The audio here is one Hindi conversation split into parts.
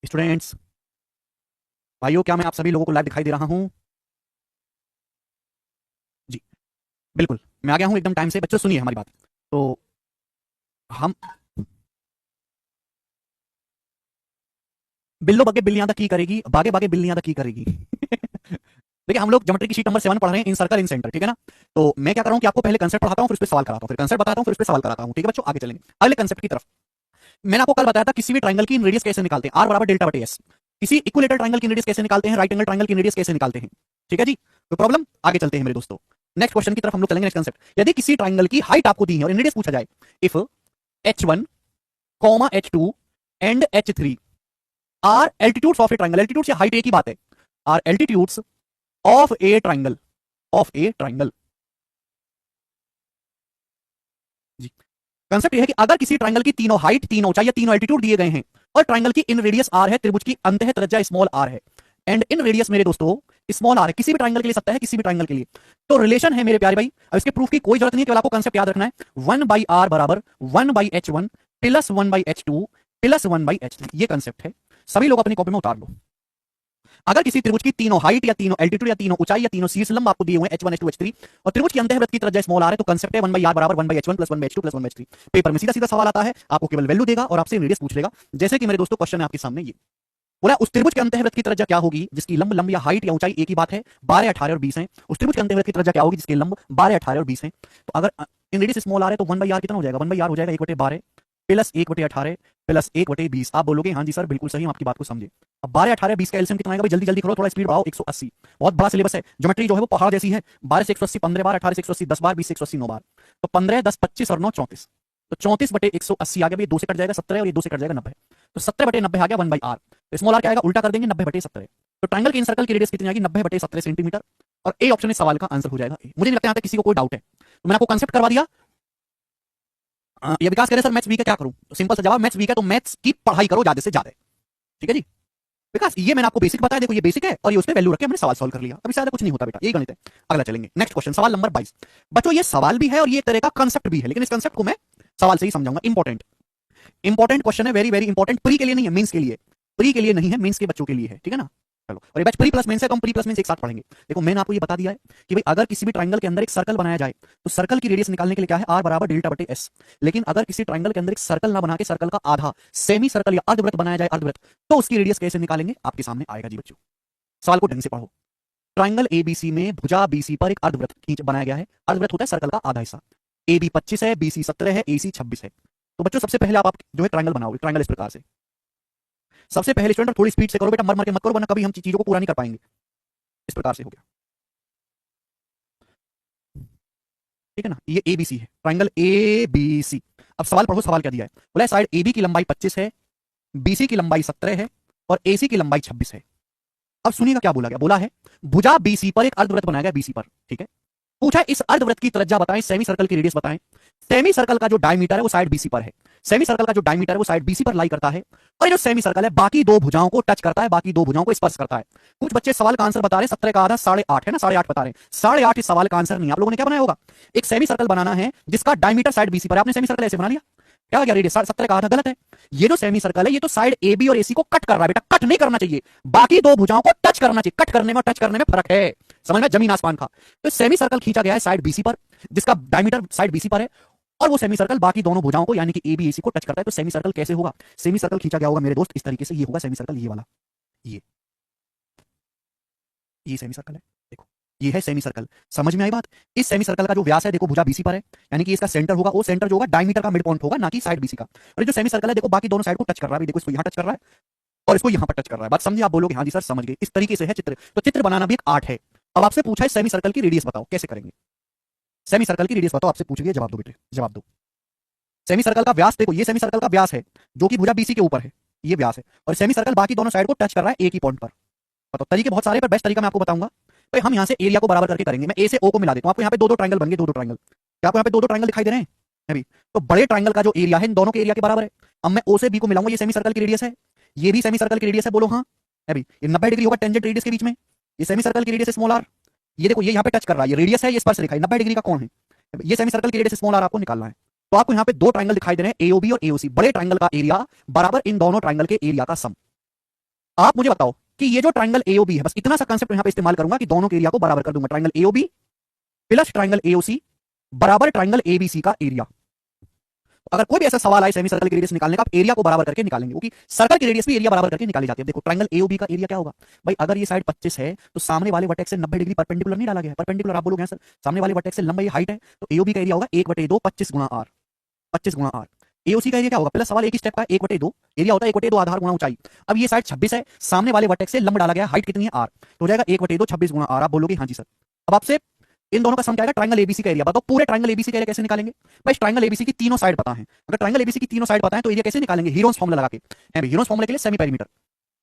स्टूडेंट्स, भाइयों, क्या मैं आप सभी लोगों को लाइव दिखाई दे रहा हूं? जी, बिल्कुल। मैं आ गया हूं एकदम टाइम से। बच्चों सुनिए हमारी बात। तो हम बिल्लो बगे बिल्लियां तक की करेगी, बागे बागे बिल्लियां तक की करेगी। देखिए, हम लोग ज्योमेट्री की शीट नंबर 7 पढ़ रहे हैं, इन सर्कल इन सेंटर, ठीक है ना? तो मैं क्या कर रहा हूं कि आपको पहले कंसेप्ट पढ़ाता हूं, फिर उस पर सवाल कराता हूं, फिर कंसेप्ट बताता हूं, फिर उस पर सवाल कराता हूं। ठीक है बच्चों, आगे चलेंगे अगले कंसेप्ट की तरफ। मैंने आपको कल बताया था किसी भी ट्राइंगल की रेडियस कैसे निकालते हैं, आर बराबर डेल्टा बटे एस। किसी इक्विलेटरल ट्राइंगल की रेडियस कैसे निकालते हैं, राइट एंगल ट्राइंगल की रेडियस कैसे निकालते हैं। ठीक है जी, तो प्रॉब्लम आगे चलते हैं मेरे दोस्तों। नेक्स्ट क्वेश्चन की तरफ हम लोग चलेंगे। नेक्स्ट कंसेप्ट, यदि किसी ट्राइंगल की हाइट आपको दी है और रेडियस पूछा जाए, if h1 h2 and h3 are altitudes of a triangle, altitudes या हाइट एक ही बात है, are altitudes of a triangle, of a triangle. जी, कंसेप्ट यह है कि अगर किसी ट्राइंगल की तीनों हाइट, तीनों ऊंचाई या तीनों एल्टीट्यूड दिए गए हैं और ट्राइंगल की इन रेडियस आर है, त्रिभुज की अंतः त्रिज्या स्मॉल आर है एंड इन रेडियस मेरे दोस्तों स्मॉल आर है, किसी भी ट्राइंगल के लिए सत्य है, किसी भी ट्राइंगल के लिए, तो रिलेशन है मेरे प्यारे भाई। अब इसके प्रूफ की कोई जरूरत नहीं है, केवल आपको कंसेप्ट याद रखना है। 1/r बराबर 1/h1 plus 1/h2 plus 1/h3, ये कंसेप्ट है। सभी लोग अपनी कॉपी में उतार लो। अगर किसी त्रिभुज की तीनों हाइट या तीनों एल्टीट्यूड या तीनों ऊंचाई या तीनों शीर्ष लंब आपको दिए हुए हैं h1 h2 h3 और त्रिभुज की अंतःवृत्त की त्रिज्या स्मॉल आर है, तो कंसेप्ट है 1/r बराबर 1/h1 plus 1/h2 plus 1/h3। Paper में सीधा सीधा सवाल आता है, आपको केवल वैल्यू देगा और आपसे रेडियस पूछ लेगा। जैसे कि मेरे दोस्तों क्वेश्चन है आपके सामने, ये बोला उस त्रिभुज के अंतःवृत्त की त्रिज्या क्या होगी जिसकी लंब लंब या हाइट या ऊंचाई एक ही बात है, 12 18 और 20 है। उस त्रिभुज के अंतःवृत्त की त्रिज्या क्या होगी जिसके लंब 12 18 और 20 है। तो अगर इन रेडियस स्मॉल आर है तो 1/r कितना हो जाएगा, 1/r हो जाएगा 1/12 प्लस 1/18 प्लस 1/20। आप बोलोगे हाँ जी सर बिल्कुल सही, हम आपकी बात को समझे। अब 12 18 20 का एलसीएम कितना आएगा भाई, जल्दी जल्दी करो, थोड़ा स्पीड बढ़ाओ। 180। बहुत बड़ा सिलेबस है, ज्योमेट्री जो है वो पहाड़ जैसी है। 12 से 180 15 बार, 18 से 180 10 बार, 20 से 180 9 बार, तो 15 10 25 और 9 34, तो 34/180 आ गया। ये 2 से कट जाएगा 17 और ये 2 से कट जाएगा 90, तो 17/90 आ गया 1/r। तो स्मॉल आर क्या आएगा, उल्टा कर देंगे 90/17। तो ट्राइंगल के इन सर्कल की रेडियस कितनी आएगी, 90/17 सेंटीमीटर। और ए ऑप्शन इस सवाल का आंसर हो जाएगा। मुझे नहीं लगता यहाँ तक किसी को कोई डाउट है, तो मैंने आपको कंसेप्ट करवा दिया। ये विकास कह रहे सर मैथ्स वीक है, क्या करूं? तो सिंपल सा जवाब, मैथ्स वीक है तो मैथ्स की पढ़ाई करो ज्यादा से ज्यादा। ठीक है जी, विकास ये मैंने आपको बेसिक बताया, देखो ये बेसिक है और ये उसमें वैल्यू रख के हमने सवाल सॉल्व कर लिया। अभी ज्यादा कुछ नहीं होता बेटा, यही गणित है। अगला चलेंगे, नेक्स्ट क्वेश्चन, सवाल नंबर 22। बच्चों ये सवाल भी है और ये एक तरह का कंसेप्ट भी है, लेकिन इस कंसेप्ट को मैं सवाल से ही समझाऊंगा। इंपॉर्टेंट इंपॉर्टेंट क्वेश्चन है, वेरी वेरी इंपॉर्टेंट। प्री के लिए नहीं है, मेंस के लिए। प्री के लिए नहीं है, मेंस के बच्चों के लिए है, ठीक है ना? चलो, और ये बैच प्री प्लस मेंस है तो हम प्री प्लस मेंस एक साथ पढ़ेंगे। देखो मैंने आपको ये बता दिया है कि भाई अगर किसी भी ट्राइंगल के अंदर एक सर्कल बनाया जाए तो सर्कल की रेडियस निकालने के लिए क्या है, आर बराबर डेल्टा बटे एस। लेकिन अगर किसी ट्राइंगल के अंदर एक सर्कल ना बना के सर्कल का आधा सेमी सर्कल या अर्धवृत्त बनाया जाए, अर्धवृत्त, तो उसकी रेडियस कैसे निकालेंगे आपके सामने आएगा जी बच्चों। सवाल को ढंग से पढ़ो। ट्राइंगल एबीसी में भुजा बीसी पर एक अर्धवृत्त खींच बनाया गया है। अर्धवृत्त होता है सर्कल का आधा हिस्सा। AB 25 है, BC 17 है, AC 26 है। तो बच्चों सबसे पहले आप जो है ट्राइंगल बनाओगे, ट्राइंगल इस प्रकार से। सबसे पहले स्टूडेंट थोड़ी स्पीड से करो बेटा, मर मर के मत करो वरना कभी हम चीजों को पूरा नहीं कर पाएंगे। इस प्रकार से हो गया, ठीक है ना? ये एबीसी है, ट्राइंगल एबीसी। अब सवाल पढ़ो, सवाल क्या दिया है, बोला साइड AB की लंबाई 25 है, BC की लंबाई 17 है और AC की लंबाई 26 है। अब सुनिएगा क्या बोला गया, बोला है भुजा BC पर एक अर्धवृत्त बनाया गया, BC पर, ठीक है। पूछा इस अर्धवृत्त की त्रिज्या बताएं, सेमी सर्कल की रेडियस बताएं। सेमी सर्कल का जो डायमीटर है वो साइड BC पर है। सेमी सर्कल का जो डायमीटर है वो साइड BC पर लाई करता है और ये जो सेमी सर्कल है बाकी दो भुजाओं को टच करता है, बाकी दो भुजाओं को स्पर्श करता है। कुछ बच्चे सवाल का आंसर बता रहे हैं 17 का आधा 8.5 है ना, 8.5 बता रहे हैं। 8.5 इस सवाल का आंसर नहीं। आप लोगों ने क्या बनाया होगा, एक सेमी सर्कल बनाना है जिसका डायमीटर साइड BC पर है, आपने सेमी सर्कल ऐसे बना लिया, क्या हो गया, रेडियस 17 का आधा। गलत है, ये जो सेमी सर्कल है ये तो साइड AB और AC को कट कर रहा है बेटा, कट नहीं करना चाहिए, बाकी दो भुजाओं को टच करना चाहिए। कट करने में टच करने में फर्क है, समझ में, जमीन आसमान का। तो सेमी सर्कल खींचा गया है साइड BC पर जिसका डायमीटर साइड BC पर है और वो सेमी सर्कल बाकी दोनों भुजाओं को यानी कि AB AC को टच करता है। तो सेमी सर्कल कैसे होगा, सेमी सर्कल खींचा गया होगा मेरे दोस्त इस तरीके से, ये होगा सेमी सर्कल, ये वाला, ये सेमी सर्कल है, देखो ये है सेमी सर्कल। समझ में आई बात? इस सेमी सर्कल का जो व्यास है देखो भुजा BC पर है, यानी कि इसका सेंटर होगा, वो सेंटर जो होगा डायमीटर का मिड पॉइंट होगा, ना कि साइड BC का। और जो सेमी सर्कल है देखो बाकी दोनों साइड को टच कर रहा है, देखो इसको यहां टच कर रहा है और इसको यहां पर टच कर रहा है। बात समझिए? आप बोलोगे हाँ जी सर समझ गए, इस तरीके से है चित्र। तो चित्र बनाना भी एक आर्ट है। अब आपसे पूछा है सेमी सर्कल की रेडियस बताओ, कैसे करेंगे? सेमी सर्कल की रेडियस बताओ, आपसे पूछ लिया, जवाब दो बेटे, जवाब दो। सेमी सर्कल का व्यास देखो, ये सेमी सर्कल का व्यास है जो कि भुजा BC के ऊपर है, ये व्यास है, और सेमी सर्कल बाकी दोनों साइड को टच कर रहा है एक ही पॉइंट पर। बताओ, तरीके बहुत सारे पर बेस्ट तरीका मैं आपको बताऊंगा। तो हम यहां से एरिया को बराबर करके करेंगे। मैं A से O को मिला देता हूं, आपको यहाँ पे दो दो ट्राइंगल बन गए, दो दो ट्राइंगल। क्या आपको यहाँ पे दो दो ट्राइंगल दिखाई दे रहे हैं अभी? तो बड़े ट्राइंगल का जो एरिया है इन दोनों के एरिया के बराबर है। अब मैं O से B को मिलाऊंगा, ये सेमी सर्कल की रेडियस है, ये भी सेमी सर्कल की रेडियस है, बोलो हाँ अभी। ये 90 डिग्री होगा टेंजेंट रेडियस के बीच में, ये सेमी सर्कल की रेडियस स्मॉल आर। ये देखो ये यहाँ पे टच कर रहा है, ये रेडियस है, ये स्पर्श रेखा है, 90 डिग्री का कौन है, ये सेमी सर्कल की रेडियस स्मॉल आर आपको निकालना है। तो आपको यहाँ पे दो ट्राइंगल दिखाई दे रहे हैं AOB और AOC, बड़े ट्राइंगल का एरिया बराबर इन दोनों ट्राइंगल के एरिया का सम। आप मुझे बताओ कि ये जो ट्राइंगल एओबी है, बस इतना सा कंसेप्ट यहां पे इस्तेमाल करूंगा कि दोनों के एरिया को बराबर कर दूंगा। Triangle AOB plus triangle AOC बराबर ट्राइंगल एबीसी का एरिया। अगर कोई भी ऐसा सवाल आए सेमी सर्कल की रेडियस निकालने का, आप एरिया को बराबर करके निकालेंगे, क्योंकि सर्कल की रेडियस भी एरिया बराबर करके निकाली जाती है। देखो ट्राइंगल एओबी का एरिया क्या होगा भाई, अगर ये साइड 25 है तो सामने वाले वर्टेक्स से 90 डिग्री परपेंडिकुलर नहीं डाला गया है। परपेंडिकुलर आप बोलोगे सर सामने वाले वर्टेक्स से लंबा ये हाइट है, तो एओबी का एरिया होगा 1/2 25 गुणा आर, 25 गुणा आर। एओसी का एरिया क्या होगा, प्लस सवाल एक ही स्टेप का 1/2 एरिया होता है, 1/2 आधार गुणा ऊंचाई। अब ये साइड 26 है, सामने वाले वर्टेक्स से लंबा डाला गया, हाइट कितनी है आर, तो हो जाएगा 1/2 26 गुणा आर। आप बोलोगे हाँ जी सर। अब आपसे इन दोनों का सम क्या आएगा, ट्राइंगल एबीसी का एरिया। बताओ पूरे ट्राइंगल एबीसी का एरिया कैसे निकालेंगे भाई, ट्राइंगल एबीसी की तीनों साइड पता है। अगर ट्राइंगल एबीसी की तीनों साइड पता है तो एरिया कैसे निकालेंगे, हीरोन्स फॉर्मूला लगा के। हीरोन्स फॉर्मूला के लिए सेमी पेरीमीटर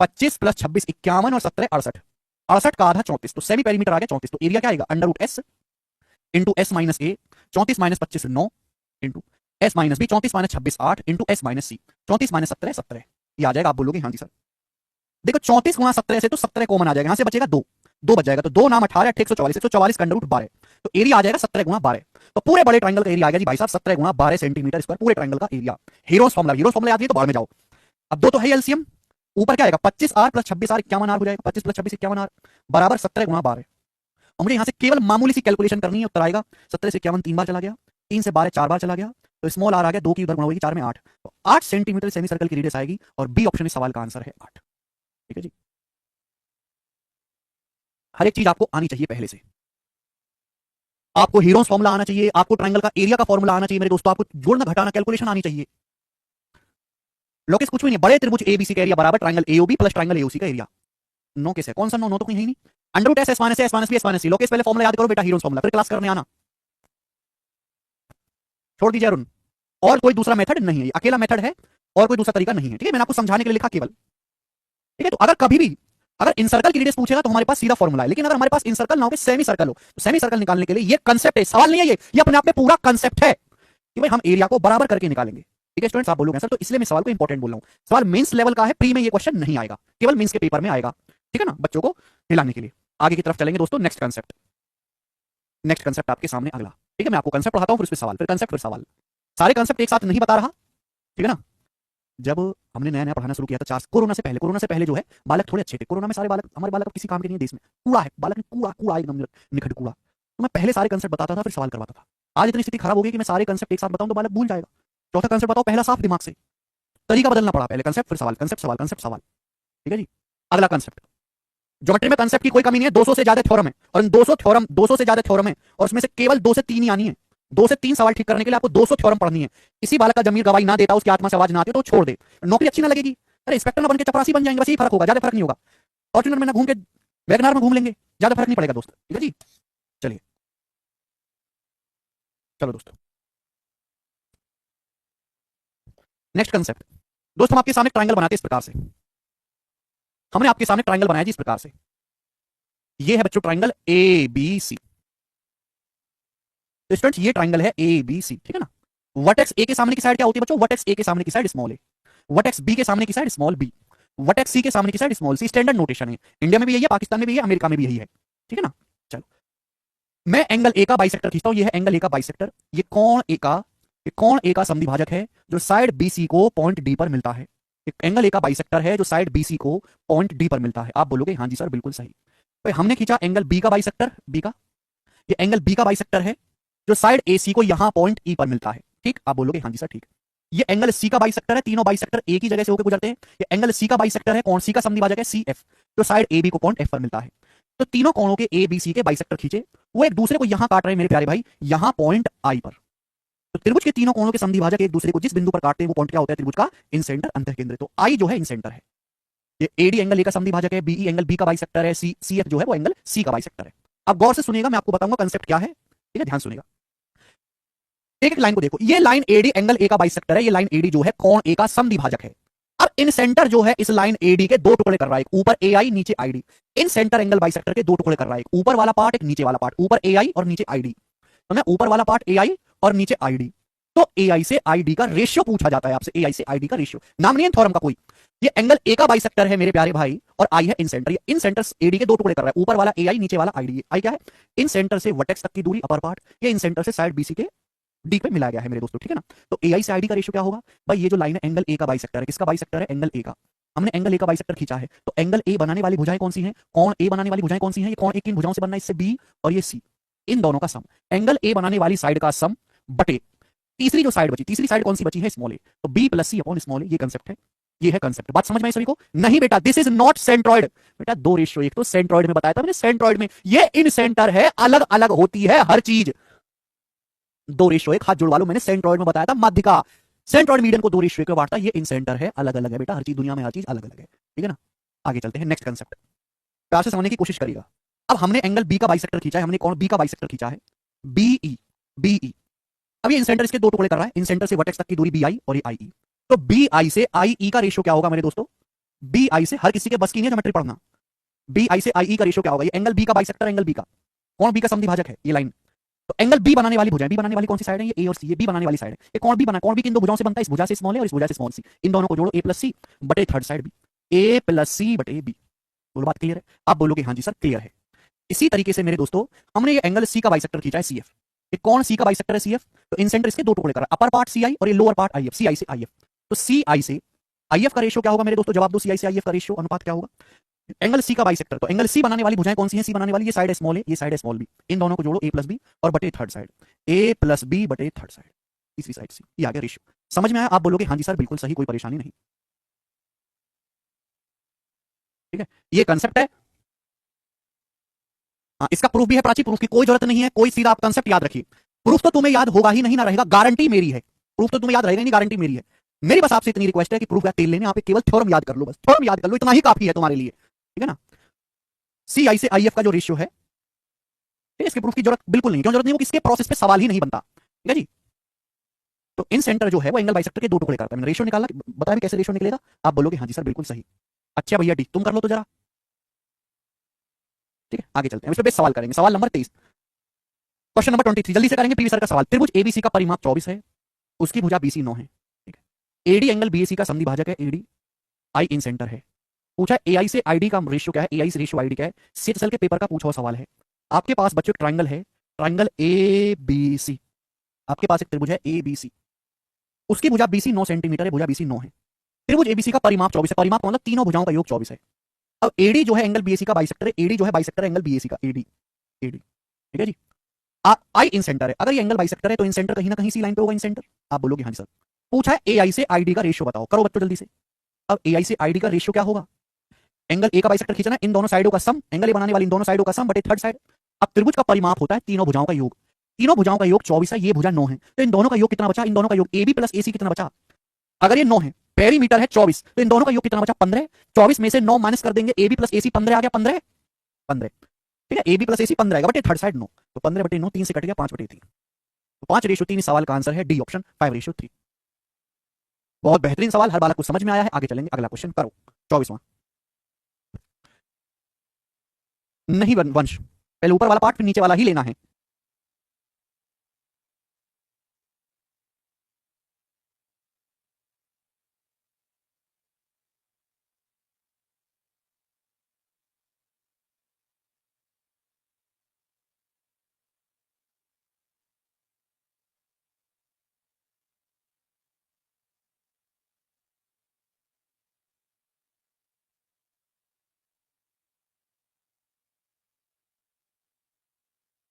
25 + 26 51 और 17 68, 68 का आधा 34, तो सेमी पेरीमीटर आ गया 34। तो एरिया क्या आएगा, √s into s minus a, 34 - 25 9 into s minus b, 34 - 26 8 into s minus c, 34 - 17 17। ये आ जाएगा। आप बोलोगे हाँ जी सर। देखो 34 गुणा 17 से तो 17 कॉमन आ जाएगा, यहां से बचेगा 2, 2 बच जाएगा, तो 2 नाम 18 8 144, 144 का √12, तो एरिया आ जाएगा 17 गुणा 12। तो पूरे बड़े ट्राइंगल का एरिया आ गया जी भाई साहब 17 गुणा 12 सेंटीमीटर स्क्वायर, पूरे ट्राइंगल का एरिया। हीरोस फॉर्मूला याद नहीं तो बाहर में जाओ। अब दो तो है एलसीएम, ऊपर क्या आएगा 25 आर प्लस 26 आर 51 आर हो जाएगा, 25 + 26 51 आर बराबर 17 गुणा 12। और मुझे यहां से केवल मामूली सी कैलकुलेशन करनी है, उत्तर आएगा 17 से 51 3 बार चला गया, 3 से 12 4 बार चला गया, तो स्मॉल आर आ गया, 2 की उधर गुणा होगी 4 में 8, तो 8 सेंटीमीटर सेमी सर्कल की रेडियस आएगी, और बी ऑप्शन इस सवाल का आंसर है 8। ठीक है जी। हर एक चीज आपको आनी चाहिए पहले से। आपको हीरोस फॉर्मूला आना चाहिए, आपको ट्राइंगल का एरिया का फॉर्मूला आना चाहिए मेरे दोस्तों, आपको जोड़ना घटाना कैलकुलेशन आनी चाहिए। लोकेस कुछ भी नहीं, बड़े त्रिभुज एबीसी का एरिया बराबर triangle AOB plus triangle AOC का एरिया। नो कैसे, कौन सा नो, नो तो कहीं है नहीं। √s s minus b s minus c. लोकेस पहले फॉर्मूला याद करो बेटा, हीरोस फॉर्मूला, फिर क्लास करने आना। छोड़ दीजिए अरुण, और कोई दूसरा मेथड नहीं है, अकेला मेथड है और कोई दूसरा तरीका नहीं है। ठीक है, मैंने आपको समझाने के लिए लिखा केवल। ठीक है, तो अगर कभी भी अगर इन सर्कल की रेडियस पूछेगा तो हमारे पास सीधा फॉर्मूला है, लेकिन अगर हमारे पास इन सर्कल ना हो, सेमी सर्कल हो, तो सेमी सर्कल निकालने के लिए ये कंसेप्ट है, सवाल नहीं है, ये अपने आप में पूरा कंसेप्ट है कि भाई हम एरिया को बराबर करके निकालेंगे। ठीक है स्टूडेंट्स, आप बोलोगे सर, तो इसलिए मैं सवाल को इंपॉर्टेंट बोल रहा हूं। सवाल मेंस लेवल का है, प्री में ये क्वेश्चन नहीं आएगा, केवल मेंस के पेपर में आएगा। ठीक है ना, बच्चों को हिलाने के लिए। आगे की तरफ चलेंगे दोस्तों, नेक्स्ट कंसेप्ट आपके सामने अगला। ठीक है, मैं आपको कंसेप्ट पढ़ाता हूं, फिर उस पर सवाल, फिर कंसेप्ट, फिर सवाल। सारे कंसेप्ट एक साथ नहीं बता रहा, ठीक है ना। जब हमने नया नया पढ़ाना शुरू किया था, कोरोना से पहले जो है बालक थोड़े अच्छे थे। कोरोना में सारे बालक, हमारे बालक किसी काम के नहीं है देश में, कूड़ा है बालक, कूड़ा एकदम निखट कूड़ा। तो मैं पहले सारे कंसेप्ट बताता था, फिर सवाल करवाता था। आज इतनी स्थिति खराब हो गई कि मैं सारे कंसेप्ट एक साथ बताऊं तो बालक भूल जाएगा। चौथा कंसेप्ट बताओ, पहला साफ दिमाग से, तरीका बदलना पड़ा, पहले कंसेप्ट फिर सवाल, कंसेप्ट सवाल, कंसेप्ट सवाल। ठीक है जी। अगला कंसेप्ट, ज्योमेट्री में कंसेप्ट की कोई कमी नहीं है, 200 से ज्यादा थ्योरम है, और इन 200 से ज्यादा थ्योरम है, और उसमें से केवल 2 से 3 ही आनी है। 2 से 3 सवाल ठीक करने के लिए आपको 200 थ्योरम पढ़नी है। इसी बालक का जमीर गवाही ना देता, उसकी आत्मा से आवाज ना आती तो छोड़ दे, नौकरी अच्छी ना लगेगी, अरे इंस्पेक्टर ना बन के चपरासी बन जाएंगे, बस यही फर्क होगा, ज्यादा फर्क नहीं होगा। फॉर्च्यूनर में ना घूम के वैगनार में घूम लेंगे, ज्यादा फर्क नहीं पड़ेगा दोस्त। ठीक है जी, चलिए चलो दोस्तों, नेक्स्ट कंसेप्ट। दोस्त हम आपके सामने ट्रायंगल बनाते हैं इस प्रकार से, हमने आपके सामने ट्रायंगल बनाया जी इस प्रकार से। ये है बच्चों ट्रायंगल ए बी सी। तो स्टूडेंट्स ये ट्रायंगल है ए बी सी, ठीक है ना। वर्टेक्स ए के सामने की साइड क्या होती है बच्चों, वर्टेक्स ए के सामने की साइड स्मॉल ए, वर्टेक्स बी के सामने की साइड स्मॉल बी, वर्टेक्स सी के सामने की side small C. Standard notation है, इंडिया में भी यही है, पाकिस्तान में भी यही है, अमेरिका में भी यही है। ठीक है ना। चलो मैं एंगल ए का बाइसेक्टर खींचता हूं, ये है एंगल ए का बाइसेक्टर। ये कोण ए का समद्विभाजक है जो साइड बी सी को पॉइंट डी पर मिलता है। एक एंगल ए का बाइसेक्टर है जो साइड बी सी को पॉइंट डी पर मिलता है। आप बोलोगे हाँ जी सर बिल्कुल सही। तो हमने खींचा एंगल बी का बाइसेक्टर, बी का, ये एंगल बी का बाइसेक्टर है जो साइड ए सी को यहां पॉइंट ई पर मिलता है। ठीक, आप बोलोगे हाँ जी सर ठीक। ये एंगल सी का बाइसेक्टर है, तीनों बाइसेक्टर एक ही जगह से होकर गुजरते हैं। ये एंगल सी का बाइसेक्टर है, कौन सी का समद्विभाजक है सी एफ, जो साइड ए बी को पॉइंट एफ पर मिलता है। तो तीनों कोणों के ए बी सी के बाइसेक्टर खींचे, वो एक दूसरे को यहां काट रहे हैं मेरे प्यारे भाई, यहां पॉइंट आई पर। तो त्रिभुज के तीनों कोणों के समद्विभाजक एक दूसरे को जिस बिंदु पर काटते हैं वो पॉइंट क्या होता है, त्रिभुज का इन सेंटर अंतः केंद्र। तो आई जो है इन सेंटर है। ये एडी एंगल ए का समद्विभाजक है, बीई एंगल बी का बाइसेक्टर है, सी एफ जो है वो एंगल सी का बाइसेक्टर है। अब गौर से सुनिएगा, मैं आपको बताऊंगा कंसेप्ट क्या है। ठीक है, ध्यान सुनिएगा, एक एक लाइन को देखो। ये लाइन एडी एंगल ए का बाइसेक्टर है, ये लाइन एडी जो है कोण ए का समद्विभाजक है। अब इन सेंटर जो है इस लाइन एडी के दो टुकड़े कर रहा है, एक ऊपर ए आई नीचे आईडी। इन सेंटर एंगल बाइसेक्टर के दो टुकड़े कर रहा है, एक ऊपर वाला पार्ट एक नीचे वाला पार्ट, ऊपर ए आई और नीचे आईडी। तो मैं ऊपर वाला पार्ट ए आई और नीचे आईडी, तो ए आई से आईडी का रेशियो पूछा जाता है आपसे, ए आई से आईडी का रेशियो, नाम नहीं है थ्योरम का कोई। ये एंगल ए का बाइसेक्टर है मेरे प्यारे भाई, और आई है इन सेंटर। ये इन सेंटर एडी के दो टुकड़े कर रहा है, ऊपर वाला ए आई नीचे वाला आईडी। आई क्या है, इन सेंटर से वर्टेक्स तक की दूरी अपर पार्ट, ये इन सेंटर से साइड बीसी के डी पे मिलाया गया है मेरे दोस्तों। ठीक है ना। तो ए आई से आईडी का रेशियो क्या होगा भाई, ये जो लाइन है एंगल ए का बाइसेक्टर है, किसका बाइसेक्टर है, एंगल ए का। हमने एंगल ए का बाइसेक्टर खींचा है, तो एंगल ए बनाने वाली भुजाएं कौन सी हैं, कोण ए बनाने वाली भुजाएं कौन सी हैं, ये कोण ए किन भुजाओं से बनना है, इससे बी और ये सी, इन दोनों का सम, एंगल ए बनाने वाली साइड का सम बटे तीसरी जो साइड बची, तीसरी साइड कौन सी बची है, स्मॉल ए, तो बी प्लस सी अपॉन स्मॉल ए, ये कंसेप्ट है, ये है कंसेप्ट। बात समझ में आई सभी को? नहीं बेटा, दिस इज नॉट सेंट्रॉइड। बेटा 2:1 तो सेंट्रॉइड में बताया था मैंने, सेंट्रॉइड में ये इन सेंटर है, अलग अलग होती है हर चीज। 2:1 हाथ जुड़वा लो, मैंने सेंट्रॉइड में बताया था माध्यिका, सेंट्रॉइड मीडियन को 2:1 में बांटता है, ये इन सेंटर है, अलग अलग है बेटा, हर चीज दुनिया में हर चीज अलग अलग है, ठीक है ना। आगे चलते हैं, नेक्स्ट कंसेप्ट प्यार से समझने की कोशिश करिएगा। अब हमने एंगल बी का बाइसेक्टर खींचा है, हमने कौन बी का बाइसेक्टर खींचा है, बीई, बीई। अब ये इन सेंटर इसके दो टुकड़े कर रहा है, इन सेंटर से वर्टेक्स तक की दूरी बीआई और ये आईई, तो बीआई से आईई का रेशियो क्या होगा मेरे दोस्तों, बीआई से, हर किसी के बस की नहीं है ज्योमेट्री पढ़ना, बीआई से आईई का रेशियो क्या होगा, ये एंगल बी का बाइसेक्टर, एंगल बी का, कौन बी का समद्विभाजक है, ये लाइन, तो एंगल बी बनाने वाली भुजाएं, बी बनाने वाली कौन सी साइड है, ये ए और सी, ये बी बनाने वाली साइड है, ये कौन बी बना, कौन बी किन दो भुजाओं से बनता है, इस भुजा से स्मॉल ए और इस भुजा से स्मॉल सी, इन दोनों को जोड़ो, ए प्लस सी बटे थर्ड साइड बी, ए प्लस सी बटे बी। बोलो बात क्लियर है? आप बोलोगे हाँ जी सर क्लियर है। इसी तरीके से मेरे दोस्तों हमने ये एंगल सी का बाइसेक्टर खींचा है, सीएफ, ये कौन सी का बाइसेक्टर है, सीएफ, तो इन सेंटर इसके दो टुकड़े कर रहा है, अपर पार्ट सीआई और ये लोअर पार्ट आईएफ, सीआई से आईएफ, तो सीआई से आईएफ का रेशियो क्या होगा मेरे दोस्तों, जवाब दो, सीआई से आईएफ का रेशियो अनुपात क्या होगा, एंगल सी का बाइसेक्टर, तो एंगल सी बनाने वाली भुजाएं कौन सी हैं, सी बनाने वाली, ये साइड है स्मॉल ए, ये साइड है स्मॉल बी, इन दोनों को जोड़ो, ए प्लस बी और बटे थर्ड साइड, ए प्लस बी बटे थर्ड साइड, तीसरी साइड सी, ये आ गया रेशियो। समझ में आया? आप बोलोगे हाँ जी सर बिल्कुल सही, कोई परेशानी नहीं, ठीक है, ये कंसेप्ट है। हाँ, इसका प्रूफ भी है प्राची, प्रूफ की कोई जरूरत नहीं है, कोई सीधा आप कंसेप्ट याद रखिए, प्रूफ तो तुम्हें याद होगा ही नहीं ना रहेगा, गारंटी मेरी है, प्रूफ तो तुम्हें याद रहेगा नहीं, गारंटी मेरी है। मेरी बस आपसे इतनी रिक्वेस्ट है कि प्रूफ का तेल लेने आप केवल थ्योरम याद कर लो, बस थ्योरम याद कर लो, इतना ही काफी है तुम्हारे लिए, ठीक है ना। सी आई से आई एफ का जो रेशियो है, इसके प्रूफ की जरूरत बिल्कुल नहीं, क्यों जरूरत नहीं, वो किसके प्रोसेस पे सवाल ही नहीं बनता, ठीक है जी। तो इन सेंटर जो है वो एंगल बाइसेक्टर के दो टुकड़े करता है, मैंने रेशियो निकाला, बताया कैसे रेशियो निकलेगा, आप बोलोगे हाँ जी सर बिल्कुल सही। अच्छा भैया डी तुम कर लो तो जरा, ठीक है आगे चलते हैं, इस पे सवाल करेंगे, सवाल नंबर 23, क्वेश्चन नंबर 23 जल्दी से करेंगे, पीवी सर का सवाल, त्रिभुज एबीसी का परिमाप 24 है, उसकी भुजा बीसी 9 है, ठीक है, एडी एंगल बीएसी का समद्विभाजक है, एडी आई इन सेंटर है, पूछा एआई से आईडी का रेशियो क्या है, एआई से रेशियो आईडी क्या है, सीएचएसएल के पेपर का पूछा हुआ सवाल है। आपके पास बच्चों ट्राइंगल है, ट्राइंगल ए बी सी, आपके पास एक त्रिभुज है ए बी सी, उसकी भुजा बीसी 9 सेंटीमीटर है, भुजा बीसी 9 है, त्रिभुज एबीसी का परिमाप 24 है, परिमाप मतलब तीनों भुजाओं का योग 24 है। अब एडी जो है एंगल बीएसी का बाइसेक्टर है, एडी जो है बाइसेक्टर है एंगल बीएसी का, एडी, एडी, ठीक है जी। आई इन सेंटर है, अगर ये एंगल बाइसेक्टर है तो इन सेंटर कहीं ना कहीं सी लाइन पे होगा, इन सेंटर, आप बोलोगे हाँ जी सर। पूछा है एआई से आईडी का रेशियो बताओ, करो बच्चों जल्दी से। अब एआई से आईडी का रेशियो क्या होगा, एंगल ए का बाइसेक्टर खींचना, इन दोनों साइडों का सम, एंगल ए बनाने वाली इन दोनों साइडों का सम बटे थर्ड साइड। अब त्रिभुज का परिमाप होता है तीनों भुजाओं का योग, तीनों भुजाओं का योग 24 है, ये भुजा 9 है, तो इन दोनों का योग कितना बचा, इन दोनों का योग ए बी प्लस ए सी कितना बचा, अगर ये 9 है, पेरीमीटर है 24, तो इन दोनों का योग कितना बचा 15, 24 में से 9 माइनस कर देंगे, ए बी प्लस ए सी 15 आ गया, 15 15, ठीक है, ए बी प्लस ए सी 15 आएगा बटे थर्ड साइड 9, तो 15 बटे 9 3 से कट गया 5 बटे 3, तो 5:3 सवाल का आंसर है डी ऑप्शन 5:3। बहुत बेहतरीन सवाल, हर बालक को समझ में आया है। आगे चलेंगे, अगला क्वेश्चन करो 24वां। नहीं वंश, पहले ऊपर वाला पार्ट फिर नीचे वाला ही लेना है।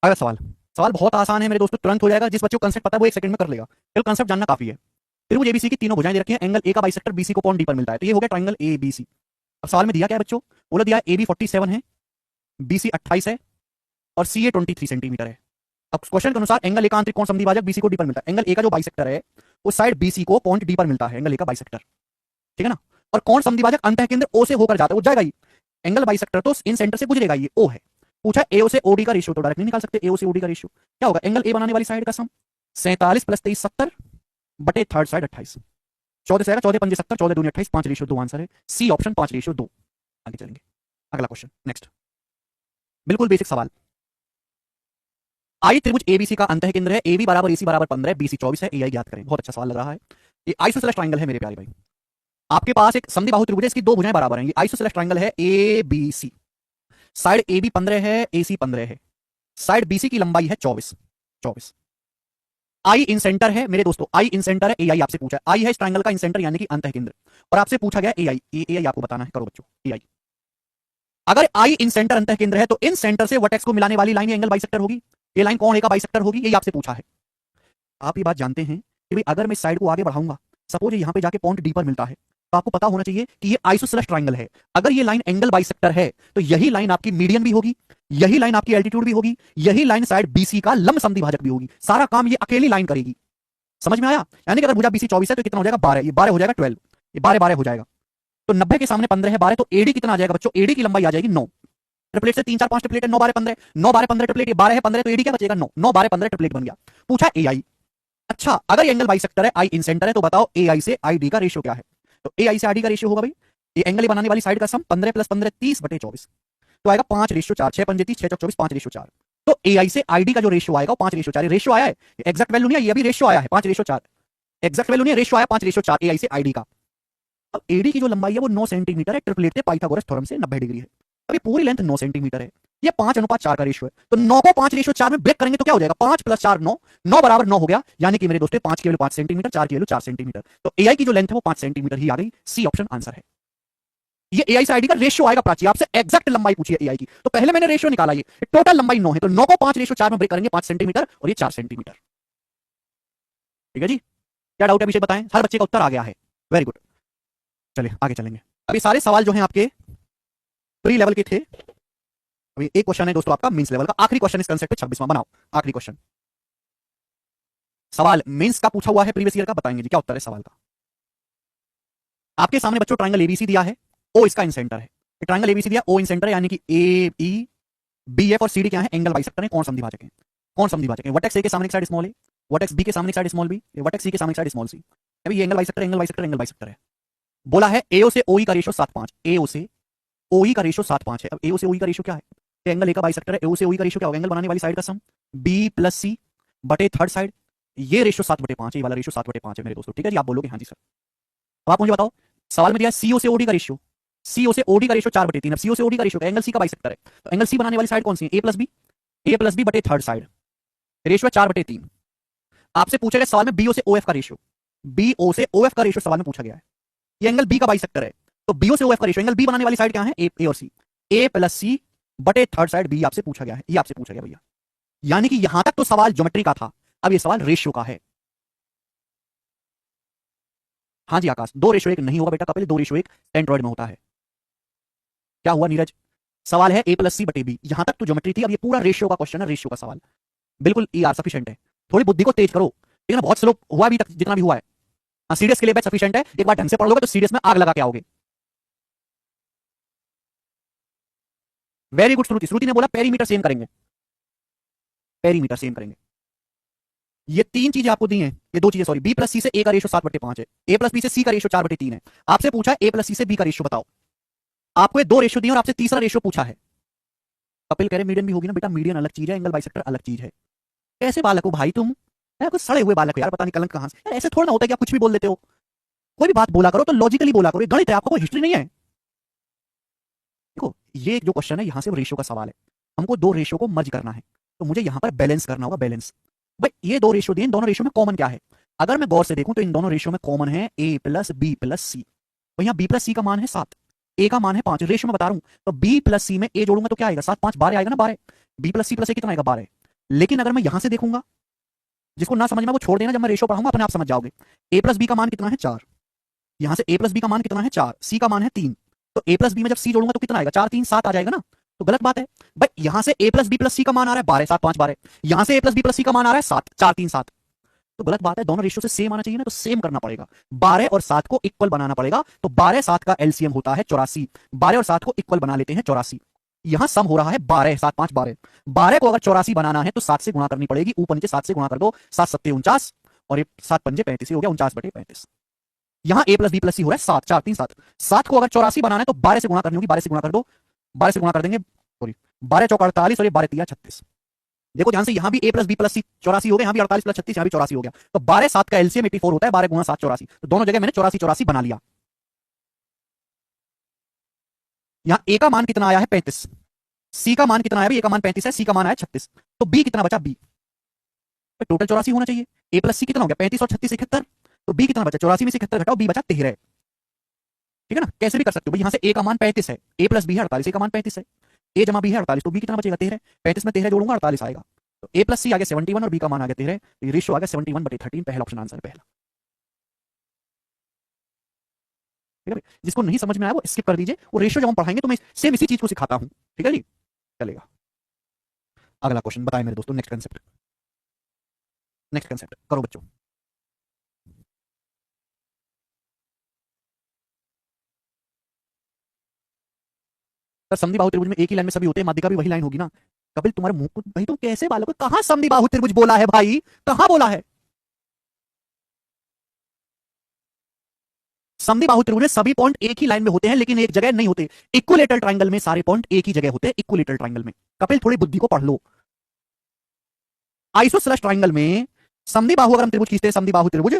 अगला सवाल, सवाल बहुत आसान है मेरे दोस्तों, तुरंत हो जाएगा, जिस बच्चे को कंसेप्ट पता है वो 1 सेकंड में कर लेगा, केवल कंसेप्ट जानना काफी है। त्रिभुज एबीसी की तीनों भुजाएं दे रखी हैं, एंगल ए का बाइसेक्टर बीसी को कौन डी पर मिलता है, तो ये हो गया ट्रायंगल ए बी सी। अब सवाल में दिया क्या है बच्चों, बोला दिया ए बी 47 है, बीसी 28 है और सी ए 23 सेंटीमीटर है। अब क्वेश्चन के अनुसार एंगल ए का आंतरिक कोण समद्विभाजक बीसी को डी पर मिलता है, एंगल ए का जो बाइसेक्टर है उस साइड बीसी को पॉइंट डी पर मिलता है, एंगल ए का बाइसेक्टर, ठीक है ना, और कोण समद्विभाजक अंतः केंद्र ओ से होकर जाता है, वो जाएगा ही, एंगल बाइसेक्टर तो इन सेंटर से गुजरेगा, ये ओ है। पूछा एओ से ओडी का रेशियो, तो डायरेक्ट नहीं निकाल सकते, एओ से ओडी का रेशियो क्या होगा, एंगल ए बनाने वाली साइड का सम 47 + 23 70 बटे थर्ड साइड 28, 14 से आएगा, 14 पंजे 70, 14 दूनी 28, 5:2 आंसर है सी ऑप्शन 5:2। आगे चलेंगे, अगला क्वेश्चन नेक्स्ट, बिल्कुल बेसिक सवाल। आई त्रिभुज एबीसी का अंतः केंद्र है, एबी बराबर एसी बराबर 15, बीसी 24 है, एआई ज्ञात करें। बहुत अच्छा सवाल लग रहा है, ये आइसोसेलेस ट्रायंगल है मेरे प्यारे भाई। आपके पास एक समद्विबाहु त्रिभुज है, इसकी दो भुजाएं बराबर हैं, ये आइसोसेलेस ट्रायंगल है A B C, side A B 15 है, ए सी 15 है, साइड बीसी की लंबाई है 24, 24। आई इन सेंटर है मेरे दोस्तों, आई इन सेंटर है, ए आई आपसे पूछा है, आई है इस ट्राइंगल का इन सेंटर यानी कि अंतः केंद्र, और आपसे पूछा गया ए आई, ए आई आपको बताना है, करो बच्चों ए आई। अगर आई इन सेंटर अंतः केंद्र है तो इन सेंटर से वर्टेक्स को मिलाने वाली लाइन एंगल बाइसेक्टर होगी, ये लाइन कौन का बाइसेक्टर होगी, ये आपसे पूछा है। आप ये बात जानते हैं कि भाई अगर मैं इस साइड को आगे बढ़ाऊंगा, सपोज यहां पे जाके पॉइंट डी पर मिलता है, तो आपको पता होना चाहिए कि ये आइसोसेलेस ट्राइंगल है। अगर ये लाइन एंगल बाइसेक्टर है तो यही लाइन आपकी मीडियन भी होगी, यही लाइन आपकी एल्टीट्यूड भी होगी, यही लाइन साइड बीसी का लंब समद्विभाजक भी होगी, सारा काम ये अकेली लाइन करेगी। समझ में आया? यानी कि अगर भुजा बीसी 24 है तो कितना हो जाएगा 12, ये 12 हो जाएगा 12, ये 12 12 हो जाएगा, तो 90 के सामने 15 है 12, तो एडी कितना आ जाएगा बच्चों, एडी की लंबाई आ जाएगी 9। ट्रिपलेट से 3 4 5 ट्रिपलेट है, 9 12 15, 9 12 15 ट्रिपलेट, ये 12 है 15, तो एडी क्या बचेगा 9, 9 12 15 ट्रिपलेट बन गया। पूछा ए आई, अच्छा अगर एंगल बाइसेक्टर है, आई इन सेंटर है, तो बताओ ए आई से आई डी का रेशियो क्या है। तो ए आई से आई डी का रेशियो होगा भाई, ये एंगल बनाने वाली साइड का सम 15 + 15 30/24, तो आएगा 5:4, 6 पंजे 30, 6 चौक 24, 5:4। तो ए आई से आई डी का जो रेशियो आएगा वो 5:4, रेशियो आया है, एग्जैक्ट वैल्यू नहीं है, ये अभी रेशियो आया है 5:4, एग्जैक्ट वैल्यू नहीं है, रेशियो आया 5:4 ए आई से आई डी का। अब एडी की जो लंबाई है वो 9 सेंटीमीटर है, ट्रिपलेट के पाइथागोरस थ्योरम से 90 डिग्री है। अभी पूरी लेंथ 9 सेंटीमीटर है, ये 5:4 का रेशियो है, तो 9 को 5:4 में ब्रेक करेंगे तो क्या हो जाएगा, 5 + 4 9, 9 = 9 हो गया, यानी कि मेरे दोस्तों 5 की वैल्यू 5 सेंटीमीटर, 4 की वैल्यू 4 सेंटीमीटर, तो एआई की जो लेंथ है वो 5 सेंटीमीटर ही आ गई, सी ऑप्शन आंसर है। ये एआई से आईडी का रेशियो आएगा प्राची, आपसे एग्जैक्ट लंबाई पूछी है एआई की, तो पहले मैंने रेशियो निकाला, ये टोटल लंबाई 9 है, तो 9 को 5:4 में ब्रेक करेंगे 5 सेंटीमीटर, और ये 4 सेंटीमीटर। ठीक है जी, क्या डाउट है अभिषेक बताएं, हर बच्चे का उत्तर आ गया है, वेरी गुड। चलिए आगे चलेंगे, अभी सारे सवाल जो हैं आपके प्री लेवल के थे, अभी एक क्वेश्चन है दोस्तों आपका मेंस लेवल का, आखिरी क्वेश्चन इस कंसेप्ट पे 26वां बनाओ, आखिरी क्वेश्चन सवाल मेंस का पूछा हुआ है, प्रीवियस ईयर का, बताएंगे जी क्या उत्तर है सवाल का। आपके सामने बच्चों ट्रायंगल एबीसी दिया है, ओ इसका इन सेंटर है, ट्रायंगल एबीसी दिया, ओ इन सेंटर है, यानी कि ए ई बी एफ और सी डी क्या है, एंगल बाइसेक्टर है, कौन समद्विभाजक है, कौन समद्विभाजक है, वर्टेक्स ए के सामने एक साइड स्मॉल ए, वर्टेक्स बी के सामने एक साइड स्मॉल बी, वर्टेक्स सी के सामने एक साइड स्मॉल सी, अभी ये angle bisector angle bisector angle bisector है। बोला है एओ से ओई का रेशियो 7:5, एओ से ओई का रेशियो 7:5 है। अब एओ से ओई का रेशियो क्या है, एंगल ए का बाइसेक्टर है, एओ से ओई का रेशियो क्या होगा, एंगल बनाने वाली साइड का सम बी + सी बटे थर्ड साइड, ये रेशियो 7/5 है, ये वाला रेशियो 7/5 है मेरे दोस्तों। ठीक है जी, आप बोलोगे हाँ जी सर। अब आप मुझे बताओ, सवाल में दिया है सीओ से ओडी का रेशियो, सीओ से ओडी का रेशियो 4/3, अब सीओ से ओडी का रेशियो एंगल सी का बाइसेक्टर है, तो एंगल सी बनाने वाली साइड कौन सी है, ए प्लस बी बटे थर्ड साइड, रेशियो 4/3। आपसे पूछा गया सवाल में बीओ से ओएफ का रेशियो, बीओ से ओएफ का रेशियो सवाल में पूछा गया है, ये एंगल बी का बाइसेक्टर है, तो बीओ से ओएफ का रेशियो, एंगल बी बनाने वाली साइड क्या है, ए और सी, ए + सी बटे थर्ड साइड बी आपसे पूछा गया है, ये आपसे पूछा गया भैया। यानी कि यहां तक तो सवाल ज्योमेट्री का था, अब ये सवाल रेशियो का है। हाँ जी आकाश, 2:1 नहीं होगा बेटा, कपिल 2:1 एंड्रॉइड में होता है। क्या हुआ नीरज, सवाल है ए + सी बटे बी, यहां तक तो ज्योमेट्री थी, अब ये पूरा रेशियो का क्वेश्चन है, रेशियो का सवाल, बिल्कुल ई आर सफिशिएंट है। थोड़ी बुद्धि को तेज करो, लेकिन बहुत स्लो हुआ अभी तक जितना भी हुआ है, सीरियस के लिए बैच सफिशिएंट है, एक बार ढंग से पढ़ लोगे तो सीरियस में आग लगा के आओगे। वेरी गुड श्रुति, श्रुति ने बोला पेरीमीटर सेम करेंगे, पेरीमीटर सेम करेंगे। ये 3 चीजें आपको दी हैं, ये 2 चीजें सॉरी, बी + सी से ए का रेशियो 7/5 है, ए + बी से सी का रेशियो 4/3 है। आपसे पूछा है ए + सी से बी का रेशियो बताओ, आपको ये 2 रेशियो दिए और आपसे तीसरा रेशियो पूछा है। कपिल कह रहे मीडियन भी होगी ना बेटा, मीडियन अलग चीज है, एंगल बाइसेक्टर अलग चीज है। कैसे बालक हो भाई तुम, कुछ सड़े हुए बालक हो यार, पता नहीं कलंक कहां से यार, ऐसे थोड़ा ना होता है कि आप कुछ भी बोल देते हो, कोई भी बात बोला करो तो लॉजिकली बोला करो, गणित है, आपको कोई हिस्ट्री नहीं है। देखो ये जो क्वेश्चन है यहां से रेशियो का सवाल है, हमको 2 रेशियो को मर्ज करना है, तो मुझे यहां पर बैलेंस करना होगा, बैलेंस। भाई ये 2 रेशियो दिए, दोनों रेशियो में कॉमन क्या है, अगर मैं गौर से देखूं तो इन दोनों रेशियो में कॉमन है ए + बी + सी, तो यहां बी + सी का मान है 7, ए का मान है 5, रेशियो में बता रहा हूं, तो बी + सी में ए जोड़ूंगा तो क्या आएगा 7 5 12 आएगा ना, 12, बी + सी + ए कितना आएगा 12। लेकिन अगर मैं यहां से देखूंगा, जिसको ना समझ में वो छोड़ देना, जब मैं रेशियो पढ़ाऊंगा अपने आप समझ जाओगे, ए + बी का मान कितना है 4, यहां से ए + बी का मान कितना है 4, सी का मान है 3, तो ए + बी में जब सी जोड़ूंगा तो कितना आएगा 4 3 7 आ जाएगा ना, तो गलत बात है भाई, यहां से ए + बी + सी का मान आ रहा है 12 7 5 12, यहां से ए + बी + सी का मान आ रहा है 7 4 3 7, तो गलत बात है, दोनों रेशियो से सेम आना चाहिए ना, तो सेम करना पड़ेगा, 12 और 7 को इक्वल बनाना पड़ेगा, तो 12 7 का एलसीएम होता है 84, 12 और 7 को इक्वल बना लेते हैं 84, यहां सम हो रहा है 12 7 5 12, 12 को अगर 84 बनाना है तो 7 से गुणा करनी पड़ेगी, ऊपर नीचे 7 से गुणा कर दो, 7 7 49 और ये 7 पंजे 35 हो गया 49/35। यहां ए + बी + सी हो रहा है 7 4 3 7, 7 को अगर 84 बनाना है तो 12 से गुणा करनी होगी, 12 से गुणा कर दो, 12 से गुणा कर देंगे, सॉरी 12 चौक 48 और ये 12 3 36, देखो ध्यान से, यहां भी ए + बी + सी 84 हो गया, यहां भी 48 + 36 यहां भी 84 हो गया, तो 12 7 का एलसीएम 84 होता है, 12 × 7 84, तो दोनों जगह मैंने 84 84 बना लिया। यहां ए का मान कितना आया है 35, सी का मान कितना आया, ए का मान 35 है, सी का मान आया 36, तो बी कितना बचा, बी तो टोटल 84 होना चाहिए। ए प्लस सी कितना हो गया 35 और 36 71, तो बी कितना बचा 84 में से 71 घटाओ बी बचा 13। ठीक है ना, कैसे भी कर सकते हो भाई, यहां से ए का मान 35 है, ए प्लस बी है 48, ए का मान 35 है, ए जमा बी है 48, तो बी कितना बचेगा 13। 35 में 13 जोड़ूंगा 48 आएगा, तो ए प्लस सी आ गया 71 और बी का मान आ गया 13, तो ये रेशियो आ गया 71/13। पहला ऑप्शन आंसर पहला। ठीक है भाई, जिसको नहीं समझ में आया वो स्किप कर दीजिए, वो रेशियो जब हम पढ़ाएंगे तो मैं सेम इसी चीज को सिखाता हूं। ठीक है जी, चलेगा। अगला क्वेश्चन बताए मेरे दोस्तों, नेक्स्ट कंसेप्ट, नेक्स्ट कंसेप्ट करो बच्चों। सर समद्वि बाहु त्रिभुज में एक ही लाइन में सभी होते हैं, माध्यिका भी वही लाइन होगी ना। कपिल तुम्हारे मुंह को भाई, तुम कैसे बालक हो, कहां समद्वि बाहु त्रिभुज बोला है भाई, कहां बोला है। समद्वि बाहु त्रिभुज में सभी पॉइंट एक ही लाइन में होते हैं लेकिन एक जगह नहीं होते। इक्विलेटरल ट्रायंगल में सारे पॉइंट एक ही जगह होते हैं, इक्विलेटरल ट्रायंगल में। कपिल थोड़ी बुद्धि को पढ़ लो। आइसोसेलेस ट्रायंगल में समद्वि बाहु अगर हम त्रिभुज खींचते हैं, समद्वि बाहु त्रिभुज,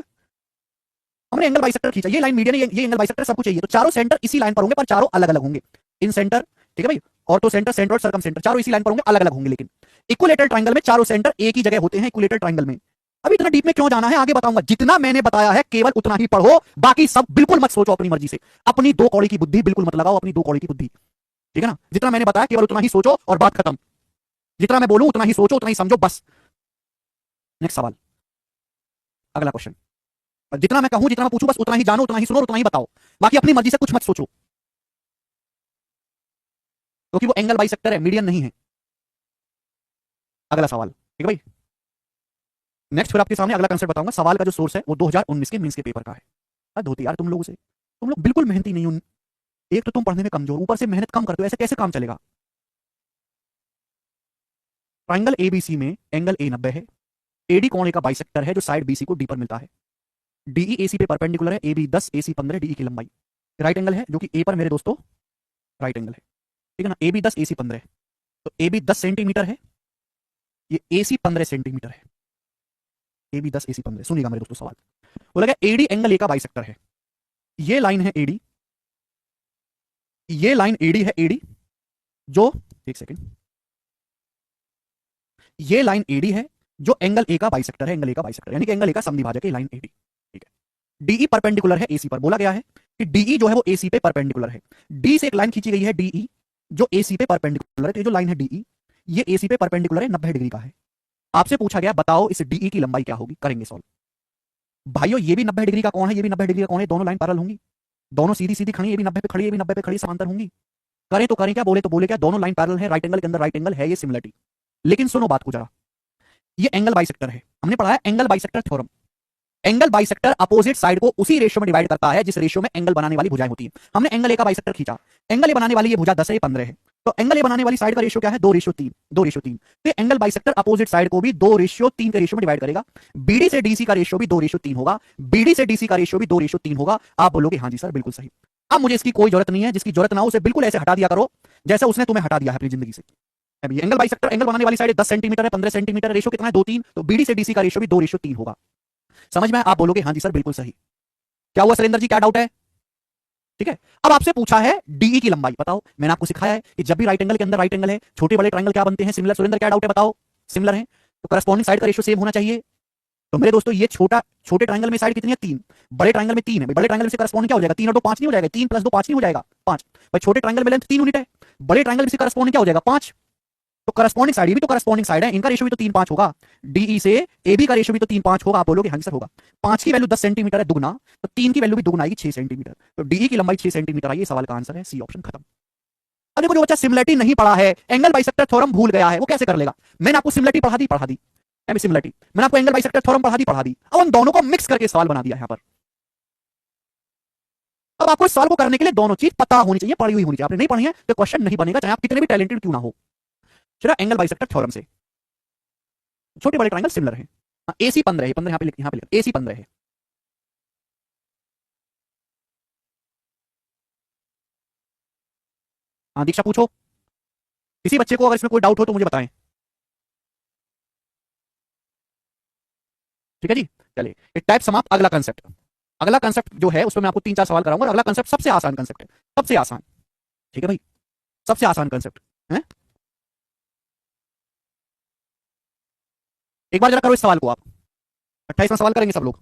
हमने एंगल बाइसेक्टर खींचा, ये लाइन मीडियन, ये एंगल बाइसेक्टर सबको चाहिए, तो चारों सेंटर इसी लाइन पर होंगे पर चारों अलग अलग होंगे। इन सेंटर, ठीक है भाई, ऑर्थो सेंटर, सेंटर और सर्कम सेंटर चारों इसी लाइन पर होंगे, अलग अलग होंगे। लेकिन इक्विलेटरल ट्रायंगल में चारों सेंटर एक ही जगह होते हैं, इक्विलेटरल ट्रायंगल में। अब इतना डीप में क्यों जाना है, आगे बताऊंगा। जितना मैंने बताया है केवल उतना ही पढ़ो, बाकी सब बिल्कुल मत सोचो अपनी मर्जी से, अपनी दो कौड़ी की बुद्धि बिल्कुल मत लगाओ, अपनी दो कौड़ी की बुद्धि। ठीक है ना, जितना मैंने बताया केवल उतना ही सोचो और बात खत्म। जितना मैं बोलूं उतना ही सोचो, उतना ही समझो, बस। नेक्स्ट सवाल, अगला क्वेश्चन। जितना मैं कहूं, जितना मैं पूछूं, बस उतना ही जानो, उतना ही सुनो, उतना ही बताओ, बाकी अपनी मर्जी से कुछ मत सोचो, क्योंकि वो एंगल बाइसेक्टर है, मीडियन नहीं है। अगला सवाल, ठीक है भाई। नेक्स्ट फिर आपके सामने अगला कंसेप्ट बताऊंगा। सवाल का जो सोर्स है वो 2019 के मींस के पेपर का है। हद होती यार तुम लोगों से, तुम लोग बिल्कुल मेहनती नहीं हो। एक तो तुम पढ़ने में कमजोर, ऊपर से मेहनत कम करते हो, ऐसे कैसे काम चलेगा। ट्राइंगल एबीसी में एंगल ए 90 है, एडी कोण ए का बाइसेक्टर है जो साइड बीसी को डी पर मिलता है। डीई एसी पे परपेंडिकुलर है, एबी 10 एसी 15, डीई की लंबाई। राइट एंगल है जो कि ए पर मेरे दोस्तों राइट एंगल है। ठीक है ना, एबी 10 एसी 15, तो एबी 10 सेंटीमीटर है, ये एसी 15 सेंटीमीटर है। एबी 10 एसी 15, सुनिएगा मेरे दोस्तों सवाल। बोला गया एडी एंगल ए का बाइसेक्टर है। ये लाइन है एडी, ये लाइन एडी है, एडी जो, एक सेकंड, ये लाइन एडी है जो एंगल ए का बाइसेक्टर है, एंगल ए का बाइसेक्टर यानी कि एंगल ए का समद्विभाजक है लाइन एडी। ठीक है, डीई परपेंडिकुलर है एसी पर, बोला गया है कि डीई जो है वो एसी पे परपेंडिकुलर है। डी से एक लाइन खींची गई है डीई जो एसी पे परपेंडिकुलर है, तो ये जो लाइन है डीई ये एसी पे परपेंडिकुलर है, 90 डिग्री का है। आपसे पूछा गया बताओ इस डीई की लंबाई क्या होगी, करेंगे सॉल्व। भाइयों ये भी 90 डिग्री का कौन है, ये भी 90 डिग्री का कौन है, दोनों लाइन पैरेलल होंगी, दोनों सीधी सीधी खड़ी, ये भी 90 पे खड़ी, ये भी 90 पे खड़ी, समांतर होंगी। करें तो करें क्या, बोले तो बोले क्या, दोनों लाइन पैरेलल है, राइट एंगल के अंदर राइट एंगल है, ये सिमिलरिटी। लेकिन सुनो बात को जरा, ये एंगल बाइसेक्टर है, हमने पढ़ा है angle bisector theorem. Angle bisector opposite side को उसी रेशियो में डिवाइड करता है जिस रेशियो में एंगल बनाने वाली भुजाएं होती हैं। हमने एंगल ए का बाइसेक्टर खींचा, एंगल ए बनाने वाली ये भुजा 10 है, 15 है, तो एंगल ए बनाने वाली साइड का रेशियो क्या है, 2:3, 2:3। तो एंगल बाइसेक्टर अपोजिट साइड को भी 2:3 के रेशियो में डिवाइड करेगा। बीडी से डीसी का रेशियो भी 2:3 होगा, बीडी से डीसी का रेशियो भी 2:3 होगा। आप बोलोगे हाँ जी सर बिल्कुल सही। अब मुझे इसकी कोई जरूरत नहीं है, जिसकी जरूरत ना हो उसे बिल्कुल ऐसे हटा दिया करो जैसे उसने तुम्हें हटा दिया है अपनी जिंदगी से। एंगल बाइसेक्टर, एंगल बनाने वाली साइड 10 सेंटीमीटर है, 15 सेंटीमीटर, रेशियो कितना है 2:3, तो बीडी से डीसी का रेशियो भी 2:3 होगा। समझ में? आप बोलोगे हाँ जी सर बिल्कुल सही। क्या हुआ सुरेंद्र जी, क्या डाउट है? ठीक है, अब आपसे पूछा है डीई की लंबाई बताओ। मैंने आपको सिखाया है कि जब भी राइट एंगल के अंदर राइट एंगल है, छोटे बड़े ट्रायंगल क्या बनते हैं, सिमिलर। सुरेंद्र क्या डाउट है बताओ? सिमिलर है, तो करस्पॉन्डिंग साइड का रेशियो सेम होना चाहिए। तो मेरे दोस्तों ये छोटे ट्रायंगल में साइड कितनी है, 3, बड़े ट्रायंगल में 3 है। बड़े ट्रायंगल से करस्पॉन्डिंग क्या हो जाएगा, 3 और 2 5 नहीं हो जाएगा, 3 + 2 5 नहीं हो जाएगा, 5। भाई छोटे ट्रायंगल में लेंथ 3 यूनिट है, बड़े ट्रायंगल से करस्पॉन्डिंग क्या हो जाएगा, 5। तो करस्पॉन्डिंग साइड, ये भी तो करस्पॉन्डिंग साइड है, इनका रेशियो भी तो 3-5 होगा। डीई से एबी का रेशियो भी तो 3-5 होगा। आप बोलोगे हाँ सर होगा। 5 की वैल्यू 10 सेंटीमीटर है दुगना, तो 3 की वैल्यू भी दुगना आएगी 6 सेंटीमीटर। तो डीई की लंबाई 6 सेंटीमीटर आई। सवाल का आंसर है सी ऑप्शन, खत्म। अब देखो जो बच्चा सिमिलरिटी नहीं पढ़ा है, एंगल बाइसेक्टर थ्योरम भूल गया है, वो कैसे कर लेगा। मैंने आपको सिमिलरिटी पढ़ा दी सिमिलरिटी, मैंने आपको एंगल बाइसेक्टर थ्योरम पढ़ा दी। अब उन दोनों को मिक्स करके सवाल बना दिया यहां पर। अब आपको इस सवाल को करने के लिए दोनों चीज पता होनी चाहिए, पढ़ी हुई होनी चाहिए। आपने नहीं पढ़ी है तो क्वेश्चन नहीं बनेगा, चाहे आप कितने भी टैलेंटेड क्यों ना हो। चलो एंगल बाइसेक्टर थ्योरम से छोटे बड़े ट्रायंगल सिमिलर हैं। एसी 15 है, 15 यहां पे लिख, एसी 15 है। हाँ दीक्षा पूछो, किसी बच्चे को अगर इसमें कोई डाउट हो तो मुझे बताएं। ठीक है जी, चलिए एक टाइप समाप्त। अगला कंसेप्ट, अगला कंसेप्ट जो है उसमें मैं आपको 3-4 सवाल कराऊंगा। अगला कंसेप्ट सबसे आसान कंसेप्ट है, सबसे आसान। ठीक है भाई, सबसे आसान कंसेप्ट है। एक बार जरा करो इस सवाल को आप। 28वां सवाल करेंगे सब लोग।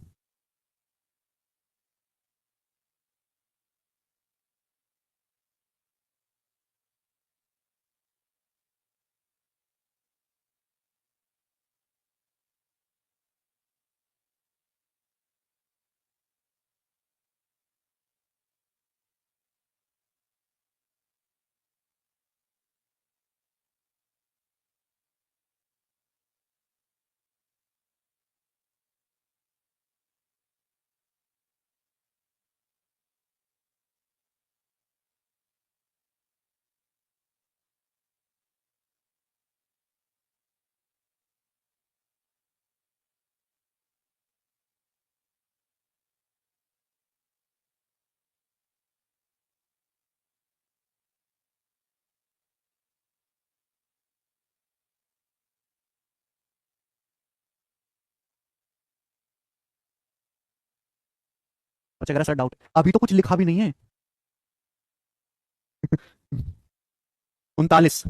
अच्छा अगर सर डाउट अभी तो कुछ लिखा भी नहीं है। 39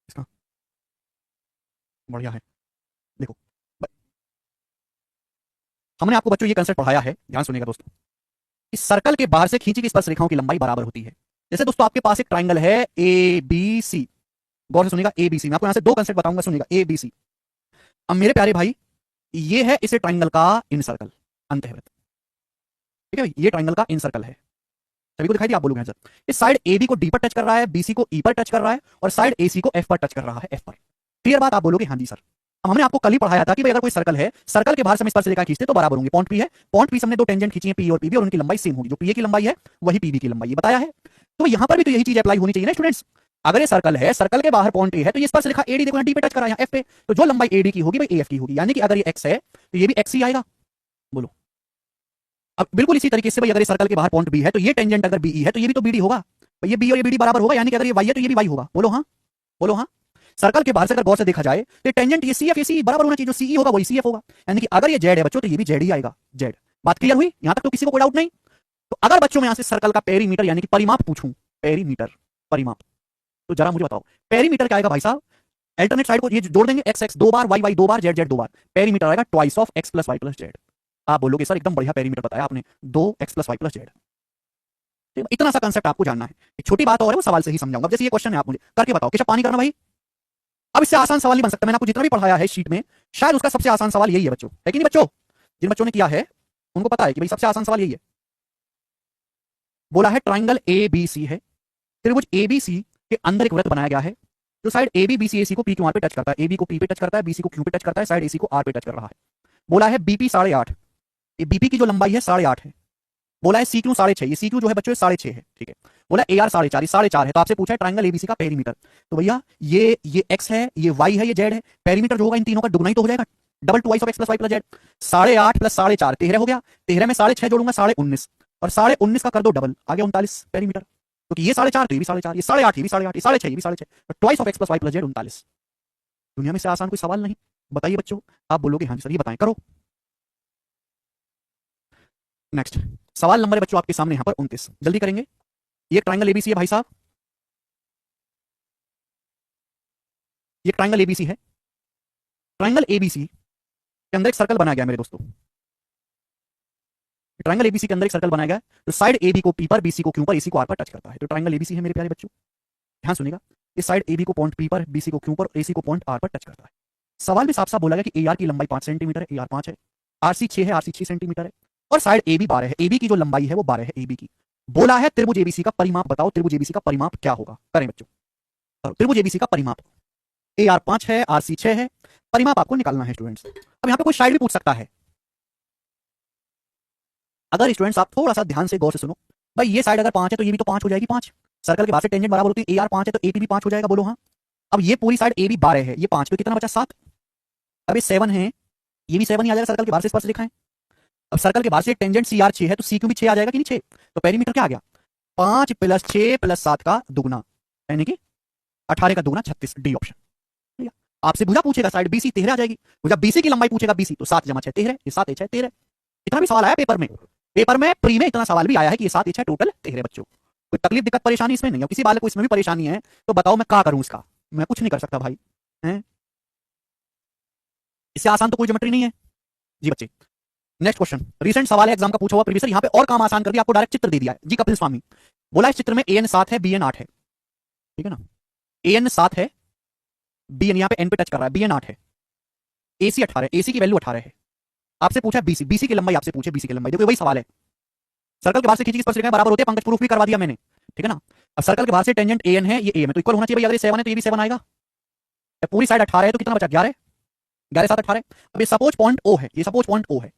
इसका बढ़िया है। देखो ब- हमने आपको बच्चों ये कंसेप्ट पढ़ाया है, ध्यान सुनिएगा दोस्तों। इस सर्कल के बाहर से खींची गई स्पर्श रेखाओं की लंबाई बराबर होती है। जैसे दोस्तों आपके पास एक ट्राइंगल है ए बी सी, गौर से सुनिएगा ए बी सी, मैं आपको यहां से दो कंसेप्ट बताऊंगा, सुनिएगा ए बी सी। अब मेरे प्यारे भाई ये है इसे ट्राइंगल का इन सर्कल, अंतःवृत्त, ठीक है, ये ट्राइंगल का इन सर्कल है। सभी को दिखाई दिया, आप बोलोगे सर। इस साइड ए बी को डी पर टच कर रहा है, बीसी को ई पर टच कर रहा है, और साइड ए सी को एफ पर टच कर रहा है, एफ पर। क्लियर बात, आप बोलोगे हाँ जी सर। अब हमने आपको कल ही पढ़ाया था कि भाई अगर कोई सर्कल है, सर्कल के बाहर से हम स्पर्श रेखा खींचते तो बराबर होंगे। पॉइंट पी है, पॉइंट पी से हमने दो टेंजेंट खींची है पी और पीबी, और उनकी लंबाई सेम होगी। जो पीए की लंबाई है वही पीबी की लंबाई, बताया है। तो यहां पर भी तो यही चीज अप्लाई होनी चाहिए ना स्टूडेंट्स। अगर ये सर्कल है, सर्कल के बाहर पॉइंट ए है, तो ये स्पर्श रेखा एडी देखो डी पे टच करा है एफ पे, तो जो लंबाई एडी की होगी भाई एफ की होगी। यानी कि अगर ये एक्स है तो ये भी एक्स ही आएगा। बोलो। अब बिल्कुल इसी तरीके से भाई अगर ये सर्कल के बाहर पॉइंट बी है तो ये टेंजेंट अगर बी है तो ये भी तो बीडी होगा। ये बी और ये बीडी बराबर होगा, यानी कि अगर ये वाई है तो ये भी वाई होगा। बोलो हाँ, बोलो हाँ। सर्कल के बाहर से अगर गौर से देखा जाए तो टेंजेंट ये सी एफ, ये सी बराबर होना चाहिए, जो सी होगा वही सी एफ होगा। यानी कि अगर ये जेड है बच्चों तो ये भी जेड ही आएगा, जेड। बात क्लियर हुई यहां तक, तो किसी को कोई डाउट नहीं। तो अगर बच्चों में यहां से सर्कल का पेरीमीटर यानी कि परिमाप पूछूं, पेरीमीटर परिमाप, तो जरा मुझे बताओ पेरीमीटर क्या आएगा भाई साहब। अल्टरनेट साइड को ये जोड़ देंगे, एक्स एक्स दो बार, वाई वाई दो बार, जेड जेड दो बार, पेरीमीटर आएगा twice of X plus Y plus Z. आप बोलोगे सर एकदम बढ़िया पेरीमीटर बताया आपने, दो X plus Y plus Z. इतना सा कंसेप्ट आपको जानना है। एक छोटी बात और है वो सवाल से ही समझाऊंगा। जैसे ये क्वेश्चन है, आप मुझे करके बताओ कि पानी करना भाई। अब इससे आसान सवाल नहीं बन सकता, मैंने आपको जितना भी पढ़ाया है शीट में, शायद उसका सबसे आसान सवाल यही है बच्चों, है कि नहीं बच्चों। जिन बच्चों ने किया है उनको पता है कि भाई सबसे आसान सवाल यही है। बोला है ट्राइंगल ए बी सी है, त्रिभुज ए बी सी के अंदर एक वृत्त बनाया गया है। जो side A B B C A C को पी क्यू आर पे टच करता है, ए बी को पी पे टच करता है, बी सी को क्यू पे टच करता है, साइड ए सी को आर पे टच कर रहा है। बोला है बीपी 8.5, ये बीपी की जो लंबाई है 8.5 है। बोला है सी क्यू 6.5, ये सी क्यू जो है बच्चों 6.5 है, ठीक है। बोला ए आर 4.5, 4.5 है। तो आपसे पूछा है ट्राइंगल एबीसी का पेरीमीटर। तो भैया ये एक्स है, ये वाई है, ये जेड है, पेरीमीटर जो होगा इन तीनों का दुगना ही तो हो जाएगा, double twice of X plus Y plus Z. 8.5 plus 4.5 13 हो गया, 13 में 6.5 जोड़ूंगा 19.5, और 19.5 का कर दो डबल, आ गया 39 पेरीमीटर। क्योंकि ये 4.5 तो ये भी 4.5, ये 8.5 ये भी 8.5, ये 6.5 ये भी 6.5, twice of X plus Y plus Z 39। दुनिया में से आसान कोई सवाल नहीं। बताइए बच्चों, आप बोलोगे हाँ जी सर, ये बताएं, करो। नेक्स्ट सवाल नंबर है बच्चों आपके सामने यहां पर 29, जल्दी करेंगे। ये ट्राइंगल एबीसी है भाई साहब, ये ट्राइंगल एबीसी है। ट्राइंगल एबीसी के अंदर एक सर्कल बनाया गया मेरे दोस्तों। ट्राइंगल एबीसी के अंदर एक सर्कल बनाया गया, तो साइड एबी को पी पर, बीसी को क्यू पर, एसी को आर पर टच करता है। तो ट्राइंगल एबीसी है मेरे प्यारे बच्चों, ध्यान सुनिएगा। इस साइड एबी को पॉइंट पी पर, बीसी को क्यू पर, एसी को पॉइंट आर पर टच करता है। सवाल में साफ साफ बोला गया कि ए आर की लंबाई 5 सेंटीमीटर है, ए आर 5 है, आरसी 6 है, आरसी 6 सेंटीमीटर है, और साइड एबी 12 है, एबी की जो लंबाई है वो 12 है एबी की। बोला है त्रिभुज एबीसी का परिमाप बताओ, त्रिभुज एबीसी का परिमाप क्या होगा, करें बच्चों। त्रिभुज एबीसी का परिमाप, ए आर 5 है, आरसी 6 है, परिमाप आपको निकालना है स्टूडेंट्स। अब यहां पे कोई साइड भी पूछ सकता है, अगर स्टूडेंट्स आप थोड़ा सा ध्यान से गौर से सुनो। भाई ये साइड अगर 5 है तो ये भी तो 5 हो जाएगी, 5 सर्कल के बाहर से टेंजेंट बराबर होती है, ए आर 5 है तो एपी भी 5 हो जाएगा, बोलो हाँ। अब ये पूरी साइड ए भी 12 है, ये 5 पे कितना बचा 7। अब ये 7 है, ये भी 7 ही आ जाएगा, सर्कल के बाहर से स्पर्श रेखा है। अब सर्कल के बाहर से टेंजेंट सी आर 6 है तो सी क्यू भी 6 आ जाएगा कि नहीं 6। तो पेरीमीटर क्या आ गया, 5 प्लस 6 प्लस 7 का दुगना, यानी कि 18 का दुगना 36, डी ऑप्शन। आपसे भुजा पूछेगा साइड बीसी 13 आ जाएगी, भुजा बीसी की लंबाई पूछेगा बीसी, तो 7 जमा 6 13, ये 7 6 13। इतना भी सवाल आया पेपर में, पेपर में प्री में इतना सवाल भी आया है कि ये 7 6 टोटल 13 बच्चों। कोई तकलीफ दिक्कत परेशानी इसमें नहीं है, किसी बालक को इसमें भी परेशानी है तो बताओ मैं क्या करूं इसका, मैं कुछ नहीं कर सकता भाई हैं। इससे आसान तो कोई ज्योमेट्री नहीं है जी बच्चे। नेक्स्ट क्वेश्चन रिसेंट सवाल है, एग्जाम का पूछा हुआ प्रीवियस, यहाँ पे और काम आसान कर दिया, आपको डायरेक्ट चित्र दे दिया है जी। कपिल स्वामी बोला इस चित्र में एन 7 है, बी एन 8 है, ठीक है ना। एन 7 है, बी एन यहाँ पे एन पे टच कर रहा है, बी एन 8 है, एसी 18, एसी की वैल्यू 18 है। आपसे पूछा बीसी, बीसी की लंबाई आपसे पूछे, बीसी की लंबाई, देखो वही सवाल है। सर्कल के बाहर से खींची स्पर्शरेखाएं बराबर होते हैं, पंकज प्रूफ भी करवा दिया मैंने, ठीक है ना। अब सर्कल के बाहर से टेंजेंट एन है, ये एम है, तो इक्वल होना चाहिए भाई। अगर 7 है तो ये भी 7 आएगा। पूरी साइड 18 है तो कितना बचा 11, 11 7 18। अब ये सपोज पॉइंट ओ है, ये सपोज पॉइंट ओ है।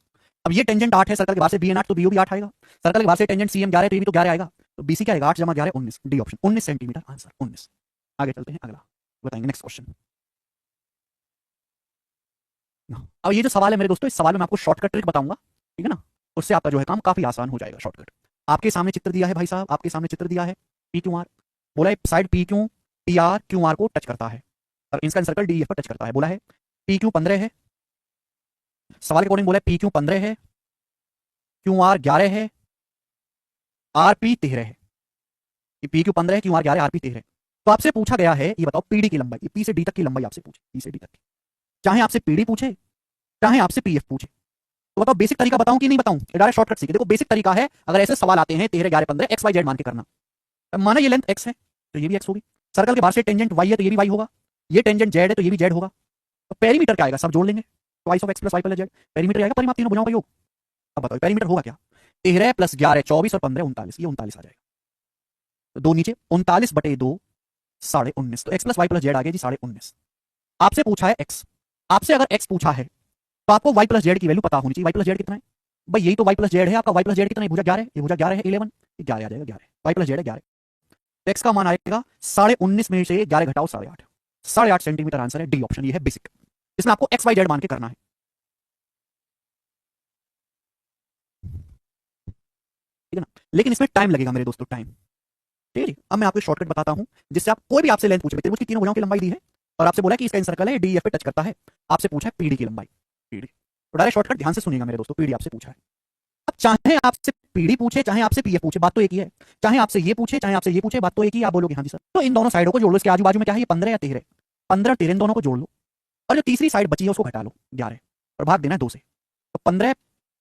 अब ये टेंजेंट 8 है, सर्कल के बाहर से बी एन 8, तो बीओ भी 8 आएगा। सर्कल के बाहर से टेंजेंट सी एम 11 है, तो ये भी तो 11 आएगा। तो बीसी क्या आएगा, 8 जमा 11 19, डी ऑप्शन 19 सेंटीमीटर आंसर 19। आगे चलते हैं, अगला बताएंगे नेक्स्ट क्वेश्चन। अब ये जो सवाल है मेरे दोस्तों, इस सवाल में मैं आपको शॉर्टकट ट्रिक बताऊंगा, ठीक है ना। उससे आपका जो है काम काफी आसान हो जाएगा। शॉर्टकट आपके सामने चित्र दिया है भाई साहब, आपके सामने चित्र दिया है पी क्यू आर। बोला है side P Q P R Q R को टच करता है और इसका सर्कल डी एफ पर टच करता है। बोला है पी क्यू 15 है, सवाल के अकॉर्डिंग बोला है पी क्यू 15 है, क्यू आर 11 है, आर पी 13 है। पी क्यू 15 है, क्यू आर 11, आर पी 13। तो आपसे पूछा गया है ये बताओ पीडी की लंबाई, पी से डी तक की लंबाई आपसे पूछे, पी से डी तक की। चाहे आपसे पीडी पूछे चाहे आपसे पीएफ पूछे, तो बताओ बेसिक तरीका बताऊं कि नहीं बताऊं। डायरेक्ट शॉर्टकट सीखे, देखो बेसिक तरीका है, अगर ऐसे सवाल आते हैं 13 11 15 एक्स वाई जेड मान के करना। माना ये लेंथ एक्स है तो ये भी एक्स होगी, सर्कल के बाहर से टेंजेंट वाई है तो ये भी वाई होगा, ये टेंजेंट जेड है तो ये भी जेड होगा। तो पेरीमीटर क्या आएगा, सब जोड़ लेंगे, twice of X plus Y plus Z. Perimeter आएगा परिमाप तीनों भुजाओं का योग। अब बताओ पेरीमीटर होगा क्या, 13 प्लस 11 24 और 15 39, ये 39 आ जाएगा। तो दो नीचे 39 बटे 2 19.5, तो x plus Y plus z आ गया जी 19.5। आपसे पूछा है एक्स, आपसे अगर एक्स पूछा है तो आपको वाई प्लस जेड की वैल्यू पता होनी चाहिए। वाई प्लस जेड कितना है भाई, यही तो वाई प्लस जेड है आपका। वाई प्लस जेड कितना है, भुजा 11 है, ये भुजा 11 है 11, 11 आ जाएगा 11, वाई प्लस जेड है 11। एक्स का मान आएगा 19.5 में से 11 घटाओ 8.5, 8.5 सेंटीमीटर आंसर है, डी ऑप्शन, ये है बेसिक। इसमें आपको एक्स वाई जेड मान के करना है, ठीक है ना। लेकिन इसमें टाइम लगेगा मेरे दोस्तों, टाइम, ठीक है जी। अब मैं आपको शॉर्टकट बताता हूं, जिससे आप कोई भी आपसे लेंथ पूछे, त्रिभुज की तीनों भुजाओं की लंबाई दी है और आपसे बोला कि इसका सर्कल है डी एफ पे टच करता है, आपसे पूछा है पीडी की लंबाई, पीडी। तो डायरेक्ट शॉर्टकट ध्यान से सुनिएगा मेरे दोस्तों, पीडी आपसे पूछा है। अब चाहे आपसे पीडी पूछे चाहे आपसे पीएफ पूछे, बात तो एक ही है। चाहे आपसे ये पूछे चाहे आपसे ये पूछे, बात तो एक ही। आप बोलोगे हाँ जी सर, तो इन दोनों साइडों को जोड़ लो, इसके आजू बाजू में क्या है, ये 15 या 13, 15 13 दोनों को जोड़ लो और जो तीसरी साइड बची है उसको घटा लो 11 और भाग देना है 2 से। तो 15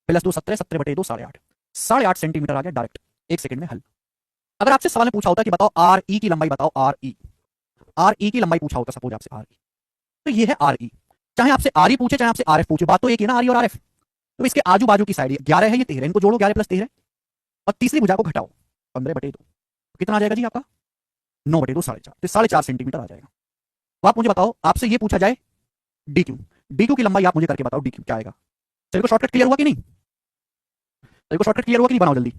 प्लस 2 17, 17 बटे 2 8.5, 8.5 सेंटीमीटर आ गया डायरेक्ट, 1 सेकंड में हल। अगर आपसे सवाल में पूछा होता कि बताओ आर ई की लंबाई बताओ, आर ई, आर ई की लंबाई पूछा होता सपोज आपसे आर ई, तो ये है आर ई। चाहे आपसे आर ई पूछे चाहे आपसे आर एफ पूछे, बात तो एक ही ना, आर ई और आर एफ। तो इसके आजू बाजू की साइड 11 है, ये 13, इनको जोड़ो 11 प्लस 13 और तीसरी भुजा को घटाओ 15 बटे 2, कितना आ जाएगा जी आपका 9 बटे 2 4.5, तो 4.5 सेंटीमीटर आ जाएगा। तो आप मुझे बताओ, आपसे ये पूछा जाए डी क्यू, डी क्यू की लंबाई आप मुझे करके बताओ डी क्यू क्या आएगा। चलिए को शॉर्टकट क्लियर हुआ कि नहीं, चलिए को शॉर्टकट क्लियर हुआ कि नहीं, बनाओ जल्दी।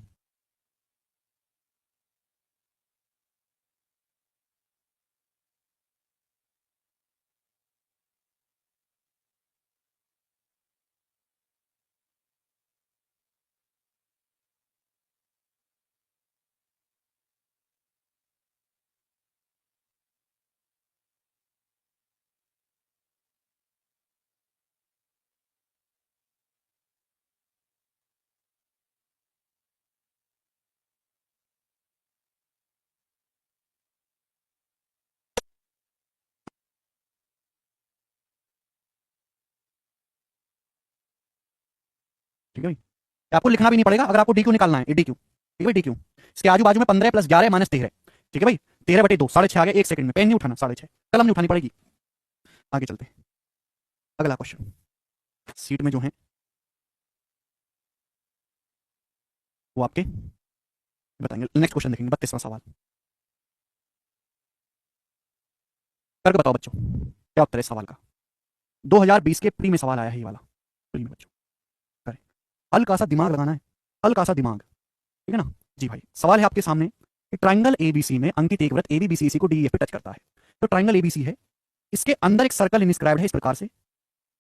ठीक है भाई, आपको लिखना भी नहीं पड़ेगा अगर आपको डी क्यू निकालना है, डी क्यू, ठीक है डी क्यू। इसके आजू बाजू में 15 प्लस 11 माइनस 13, ठीक है भाई, 13 बटे 2 6.5 आ गया, 1 सेकंड में। पेन नहीं उठाना, 6.5, कलम नहीं उठानी पड़ेगी। आगे चलते हैं, अगला क्वेश्चन सीट में जो है वो आपके बताएंगे। नेक्स्ट क्वेश्चन देखेंगे, 32वां सवाल। करके बताओ बच्चों क्या उत्तर है इस सवाल का। 2020 के प्री में सवाल आया है ये वाला, प्री में बच्चों करें। हल्का सा दिमाग लगाना है, हल्का सा दिमाग, ठीक है ना जी भाई। सवाल है आपके सामने कि ट्राइंगल एबीसी में अंकित एक वृत्त एबीबीसी को डी एफ पे टच करता है। तो ट्राइंगल एबीसी है, इसके अंदर एक सर्कल इंस्क्राइब्ड है इस प्रकार से,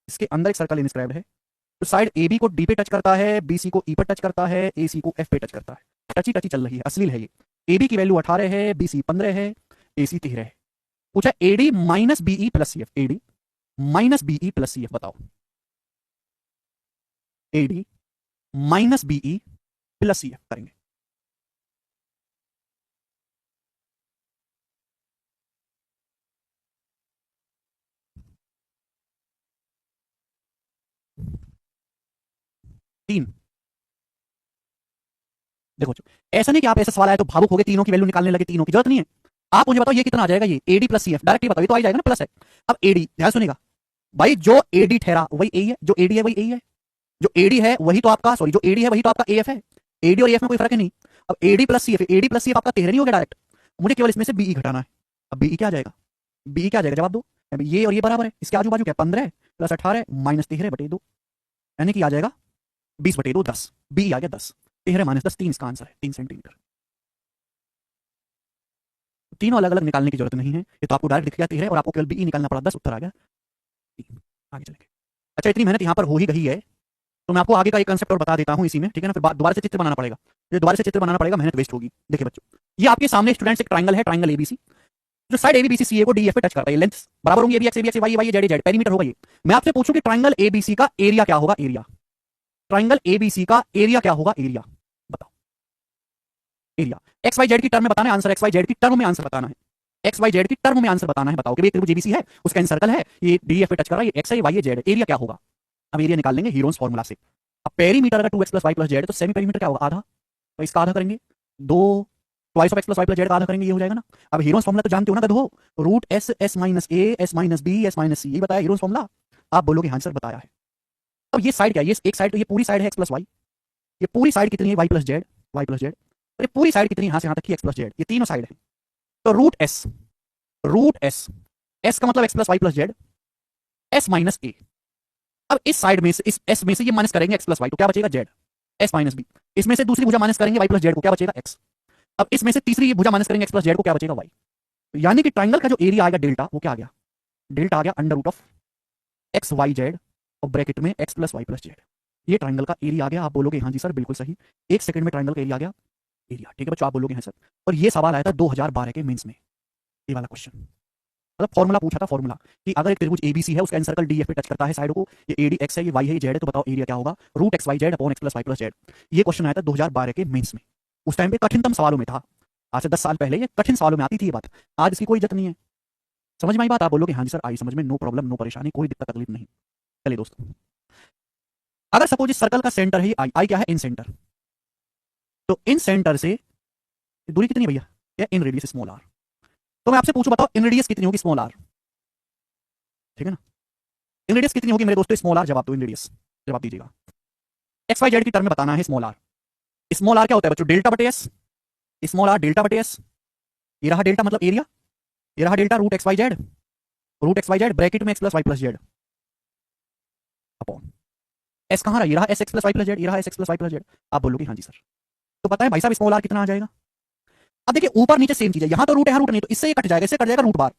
इसके अंदर एक सर्कल इंस्क्राइब्ड है। तो साइड ए बी को डी पे टच करता है, बी सी को ई पर टच करता है, ए सी को एफ पे टच करता है। टची टची चल रही है, अश्लील है ये। ए बी की वैल्यू 18 है, बी सी 15 है, ए सी 13 है। पूछा AD minus BE plus C F, AD minus BE plus C F बताओ, AD minus BE plus C F करेंगे। 3। देखो ऐसा नहीं कि आप ऐसा सवाल आया तो भावुक हो गए, तीनों की वैल्यू निकालने लगे, तीनों की जरूरत नहीं है। आप मुझे बताओ ये कितना आ जाएगा, ये AD plus C F, direct बताओ, ये तो आ जाएगा ना प्लस है। अब एडी ध्यान सुनेगा भाई, जो एडी ठहरा वही ए है, जो एडी है वही ए है, जो एडी है वही तो आपका, सॉरी जो एडी है वही तो आपका एफ है। एडी और एफ में कोई फर्क है नहीं। अब AD plus C F, AD plus C F आपका 13 नहीं हो गया डायरेक्ट, मुझे केवल इसमें से बीई घटाना है। अब बीई क्या आ जाएगा, बीई क्या आ जाएगा, जवाब दो। अब ये और ये बराबर है, इसके आजू बाजू क्या, 15 प्लस 18 माइनस 13/2, यानी कि आ जाएगा 20/2 10। बीई आ गया 10, 13 माइनस 10 3, इसका आंसर है 3 सेंटीमीटर। तीनों अलग अलग निकालने की जरूरत नहीं है, ये तो आपको डायरेक्ट दिख गया 13 और आपको केवल बीई निकालना पड़ा, 10 उत्तर आ गया 3। आगे चलेंगे। अच्छा इतनी मेहनत यहाँ पर हो ही गई है तो मैं आपको आगे का एक कंसेप्ट और बता देता हूँ इसी में, ठीक है ना, फिर दोबारा से चित्र बनाना पड़ेगा, ये दोबारा से चित्र बनाना पड़ेगा, मेहनत वेस्ट होगी। देखिए बच्चों, ये आपके सामने स्टूडेंट्स एक ट्रायंगल है, ट्रायंगल एबीसी, जो साइड एबीसी सीए को डीएफ पे टच करता है, लेंथ बराबर होंगी ABX ABX Y Y Z Z, perimeter होगा ये। मैं आपसे पूछूं कि ट्रायंगल एबीसी का एरिया क्या होगा, एरिया, ट्रायंगल एबीसी का एरिया क्या होगा, एरिया बताओ। एरिया एक्स वाई जेड की टर्म में बताना है आंसर, एक्स वाई जेड की टर्म में आंसर बताना है, एक्स वाई जेड की टर्म में आंसर बताना है। बताओ कि त्रिभुज एबीसी है, उसका सर्कल है, ये डीएफ पे टच कर रहा है, ये एक्स है, वाई है, जेड है, एरिया क्या होगा। अब एरिया निकाल लेंगे हीरोन्स फार्मूला से। अब पेरीमीटर अगर 2x plus Y plus Z है तो सेमी पेरीमीटर क्या होगा, आधा, तो इसका आधा करेंगे, 2 twice of X plus Y plus Z का आधा करेंगे, ये हो जाएगा ना। अब हीरोन्स फार्मूला तो जानते हो ना गधो, root s s minus a s minus b s minus c, ये बताया हीरोन्स फार्मूला। आप बोलोगे हाँ सर बताया है। अब ये साइड क्या है, ये एक साइड, तो ये पूरी साइड है एक्स प्लस वाई, ये पूरी साइड कितनी है Y plus Z, Y plus Z, और ये पूरी साइड कितनी यहां से यहां तक की एक्स प्लस जेड, ये तीनों साइड है। तो root s, root s, s का मतलब x plus Y plus z, s minus a. अब इस साइड में से, इस एस में से ये माइनस करेंगे एक्स प्लस वाई, तो क्या बचेगा जेड, एस माइनस बी। इसमें से दूसरी भुजा माइनस करेंगे वाई प्लस जेड को, क्या बचेगा एक्स। अब इसमें से तीसरी भुजा माइनस करेंगे एक्स प्लस जेड को, क्या बचेगा वाई। तो यानी कि ट्राइंगल का जो एरिया आएगा डेल्टा, वो क्या आ गया, डेल्टा आ गया under root of X Y Z और ब्रैकेट में x plus Y plus Z. ये ट्राइंगल का एरिया आ गया। आप बोलोगे हाँ जी सर बिल्कुल सही, 1 सेकंड में ट्राइंगल का एरिया आ गया, एरिया, ठीक है बच्चों, आप बोलोगे हाँ सर। और ये सवाल आया था 2012 के मेंस में, ये वाला क्वेश्चन, मतलब फॉर्मूला पूछा था, फॉर्मूला कि अगर एक त्रिभुज एबीसी है, उसका एनसर्कल डीएफ पे टच करता है साइड को, ये एडी एक्स है, ये वाई है, ये जेड है, तो बताओ एरिया क्या होगा, root x Y Z upon X plus Y plus Z. ये क्वेश्चन आया था 2012 के मेंस में, उस टाइम पे कठिनतम सवालों में था, आज से 10 साल पहले ये कठिन सवालों में आती थी ये बात। आज इसकी कोई इज्जत नहीं है। समझ में आई बात, आप बोलोगे हाँ जी सर आई समझ में, नो प्रॉब्लम, नो परेशानी, कोई दिक्कत तकलीफ नहीं। चलिए दोस्तों, अगर सपोज इस सर्कल का सेंटर है आई, आई क्या है इन सेंटर, तो इन सेंटर से दूरी कितनी है भैया, या इन रेडियस स्मॉल आर। तो मैं आपसे पूछूं बताओ इन रेडियस कितनी होगी, स्मॉल आर, ठीक है ना, इन रेडियस कितनी होगी मेरे दोस्तों, स्मॉल आर, जवाब दो इन रेडियस, जवाब दीजिएगा। एक्स वाई जेड की टर्म में बताना है स्मॉल आर, स्मॉल आर क्या होता है बच्चों, डेल्टा बटे एस, स्मॉल आर डेल्टा बटे एस, ये रहा डेल्टा मतलब एरिया, ये रहा delta root x Y z, root x Y z bracket में x plus Y plus z upon s, कहां रहा, ये रहा s x plus Y plus Z, ये रहा s x plus Y plus Z. आप बोलोगे हाँ जी सर, तो पता है भाई साहब स्मॉल आर कितना आ जाएगा। अब देखिए ऊपर नीचे सेम चीज है, यहां तो रूट है, यहां रूट नहीं, तो इससे ये कट जाएगा, इससे कट जाएगा रूट बार,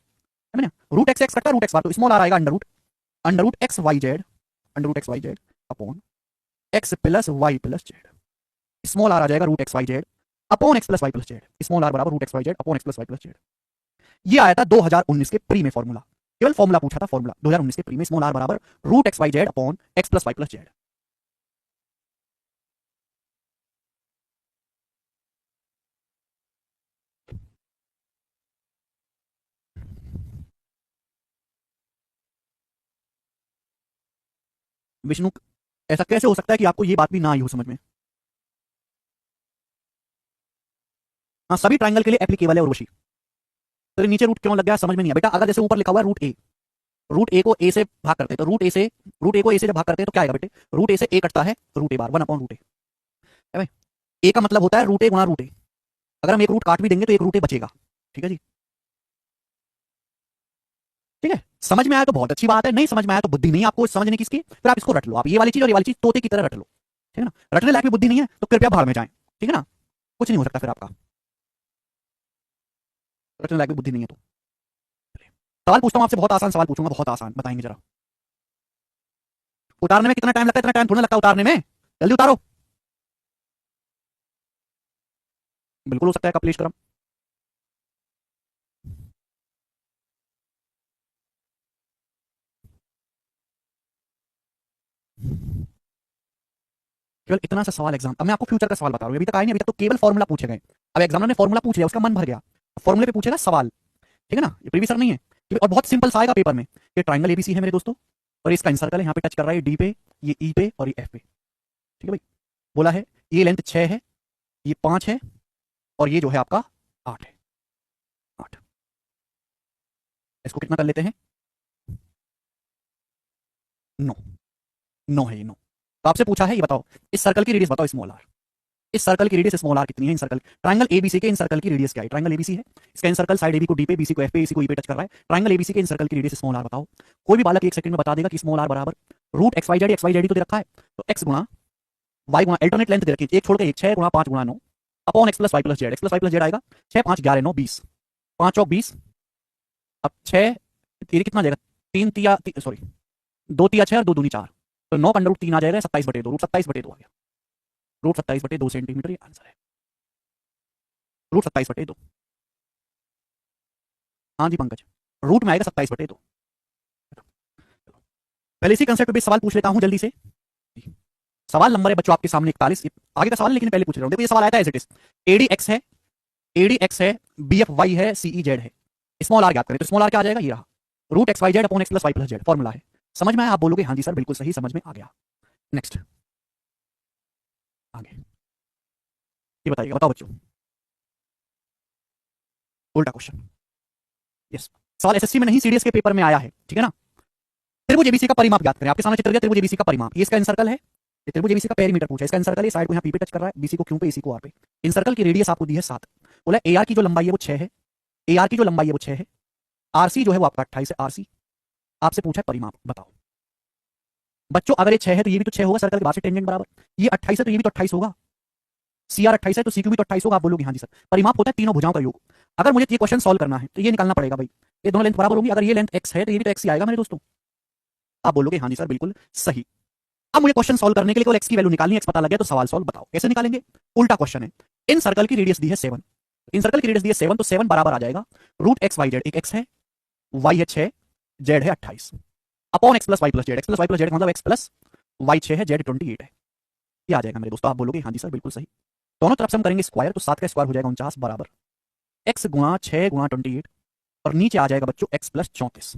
है ना, रूट एक्स एक्स कटता रूट एक्स बार, तो स्मॉल आर आएगा under root x Y Z, under root x Y Z upon X plus Y plus Z. Small R आ जाएगा root x Y Z upon X plus Y plus Z, small R बराबर root x Y Z upon X plus Y plus Z. ये आया था 2019 के प्री में फॉर्मूला, केवल फॉर्मूला पूछा था, फॉर्मूला 2019 के प्री में, स्मॉल आर बराबर root x Y Z upon X plus Y plus Z. Vishnu, ऐसा कैसे हो सकता है कि आपको ये बात भी ना आई हो समझ में। हाँ सभी ट्राइंगल के लिए एप्लीकेबल है उर्वशी। तो नीचे रूट क्यों लग गया समझ में नहीं है बेटा, अगर जैसे ऊपर लिखा हुआ है रूट ए, रूट ए को ए से भाग करते हैं, तो रूट ए को ए से जब भाग करते हैं तो क्या आएगा बेटे, रूट ए से ए कटता है रूट ए बार, 1 अपॉन रूट ए। ए का मतलब होता है रूट ए गुणा रूट ए, अगर हम एक रूट काट भी देंगे तो एक रूट ए बचेगा, ठीक है जी, ठीक है। समझ में आया तो बहुत अच्छी बात है, नहीं समझ में आया तो बुद्धि नहीं आपको समझने की इसकी, फिर आप इसको रट लो, आप ये वाली चीज और ये वाली चीज तोते की तरह रट लो, ठीक है ना। रटने लायक भी बुद्धि नहीं है तो कृपया भाड़ में जाएं, ठीक है ना, कुछ नहीं हो सकता फिर आपका, रटने लायक भी बुद्धि नहीं है तो। सवाल पूछता हूं आपसे, बहुत आसान सवाल पूछूंगा, बहुत आसान, बताएंगे जरा। उतारने में कितना टाइम लगता है, इतना टाइम थोड़ा लगता है उतारने में, जल्दी उतारो। बिल्कुल हो सकता है कपलेश क्रम। केवल इतना सा सवाल एग्जाम, अब मैं आपको फ्यूचर का सवाल बता रहा हूं, अभी तक आए नहीं, अभी तक तो केवल फॉर्मूला पूछे गए। अब एग्जामिनर ने फॉर्मूला पूछ लिया, उसका मन भर गया, फॉर्मूले पे पूछेगा सवाल, ठीक है ना, ये प्रीवियस नहीं है। और बहुत सिंपल सा आएगा पेपर में, ये ट्राइंगल एबीसी है मेरे दोस्तों, और इसका इंसर्कल है, यहाँ पे टच कर रहा है डी पे, ये ई पे और ये एफ पे, ठीक है भाई, बोला है ये लेंथ 6 है, ये 5 है, और ये जो है आपका 8 है, 8। इसको कितना कर लेते हैं, 9, 9 है ये, 9। तो आपसे पूछा है ये बताओ इस सर्कल की रेडियस बताओ स्मॉल आर, इस सर्कल की रेडियस स्मॉल आर कितनी है, इन सर्कल ट्रायंगल एबीसी के इन सर्कल की रेडियस क्या है, ट्रायंगल एबीसी है, इसका इन सर्कल साइड एबी को डी पे, बीसी को एफ पे, एसी को ई पे टच कर रहा है, ट्रायंगल एबीसी के इन सर्कल की रेडियस स्मॉल आर बताओ। कोई भी बालक एक सेकंड में बता देगा कि स्मॉल आर बराबर root x Y Z, X Y Z तो दे रखा है, तो एक्स गुणा वाई गुणा अल्टरनेट लेंथ दे रखी है, एक छोड़ के एक, 6 गुणा 5 गुणा 9 upon X plus Y plus Z, X plus Y plus Z आएगा 6 5 11 9 20, 5 चौक 20, अब 6 तीन कितना आ जाएगा, 3 तिया सॉरी 2 तिया 6 और 2 दूनी 4, तो 9 का अंडर रूट 3 आ जाएगा, 27/2, रूट 27/2 आ गया, रूट 27/2 सेंटीमीटर, ये आंसर है, रूट 27/2। हाँ जी पंकज, रूट में आएगा 27/2। पहले इसी कंसेप्ट पे सवाल पूछ लेता हूं जल्दी से। सवाल नंबर है बच्चों आपके सामने 41, आगे का सवाल लेकिन पहले पूछ रहा हूं, देखो ये सवाल आया था as it is, AD X है, एडी एक्स है, बी एफ वाई है, सीई जेड है, स्मॉल आर ज्ञात करें, तो स्मॉल आर क्या आ जाएगा, ये रहा root x Y Z upon X plus Y plus Z, formula है। समझ में आया, आप बोलोगे हाँ जी सर बिल्कुल सही, समझ में आ गया। नेक्स्ट आगे ये बताइएगा, बताओ बच्चों, उल्टा क्वेश्चन, यस सवाल एसएससी में नहीं सीडीएस के पेपर में आया है, ठीक है ना। त्रिभुज एबीसी का परिमाप ज्ञात करें, आपके सामने चित्र दिया त्रिभुज एबीसी का परिमाप, ये इसका इंसर्कल है, ये त्रिभुज एबीसी का पेरीमीटर पूछा, इसका इंसर्कल है, साइड को यहाँ पी पे टच कर रहा है, बीसी को क्यू पे, एसी को आर पे, इंसर्कल की रेडियस आपको दी है 7, बोला एआर की जो लंबाई है वो 6 है, एआर की जो लंबाई है वो 6 है, आरसी जो है वो आपका 28 है, आरसी आपसे पूछा है परिमाप बताओ। बच्चों अगर ये 6 है तो ये भी तो 6 होगा, सर्कल के बाहर से टेंजेंट बराबर, ये 28 है तो ये भी तो 28 होगा, सीआर 28 है तो सीक्यू भी तो 28 होगा, आप बोलोगे हाँ जी सर, परिमाप होता है तीनों भुजाओं का योग। अगर मुझे ये क्वेश्चन सॉल्व करना है तो ये निकालना पड़ेगा भाई, ये दोनों लेंथ बराबर होंगी, अगर ये लेंथ एक्स है तो ये भी तो एक्स ही आएगा मेरे दोस्तों, आप बोलोगे हाँ जी सर बिल्कुल सही। अब मुझे क्वेश्चन सॉल्व करने के लिए केवल एक्स की वैल्यू निकालनी है, एक्स पता लग गया तो सवाल सॉल्व बताओ कैसे निकालेंगे, उल्टा क्वेश्चन है, इन सर्कल की रेडियस दी है 7, इन सर्कल की रेडियस दी है 7, तो 7 बराबर आ जाएगा रूट एक्स वाई जेड, एक एक्स है, वाई है 6, जेड है 28 upon X plus Y plus Z, X plus Y plus Z मतलब एक्स प्लस वाई 6 है, जेड 28 है, ये आ जाएगा मेरे दोस्तों, आप बोलोगे हाँ जी सर बिल्कुल सही। दोनों तरफ से हम करेंगे स्क्वायर, तो 7 का स्क्वायर हो जाएगा 49 बराबर एक्स गुणा 6 गुणा 28, और नीचे आ जाएगा बच्चों एक्स प्लस 34,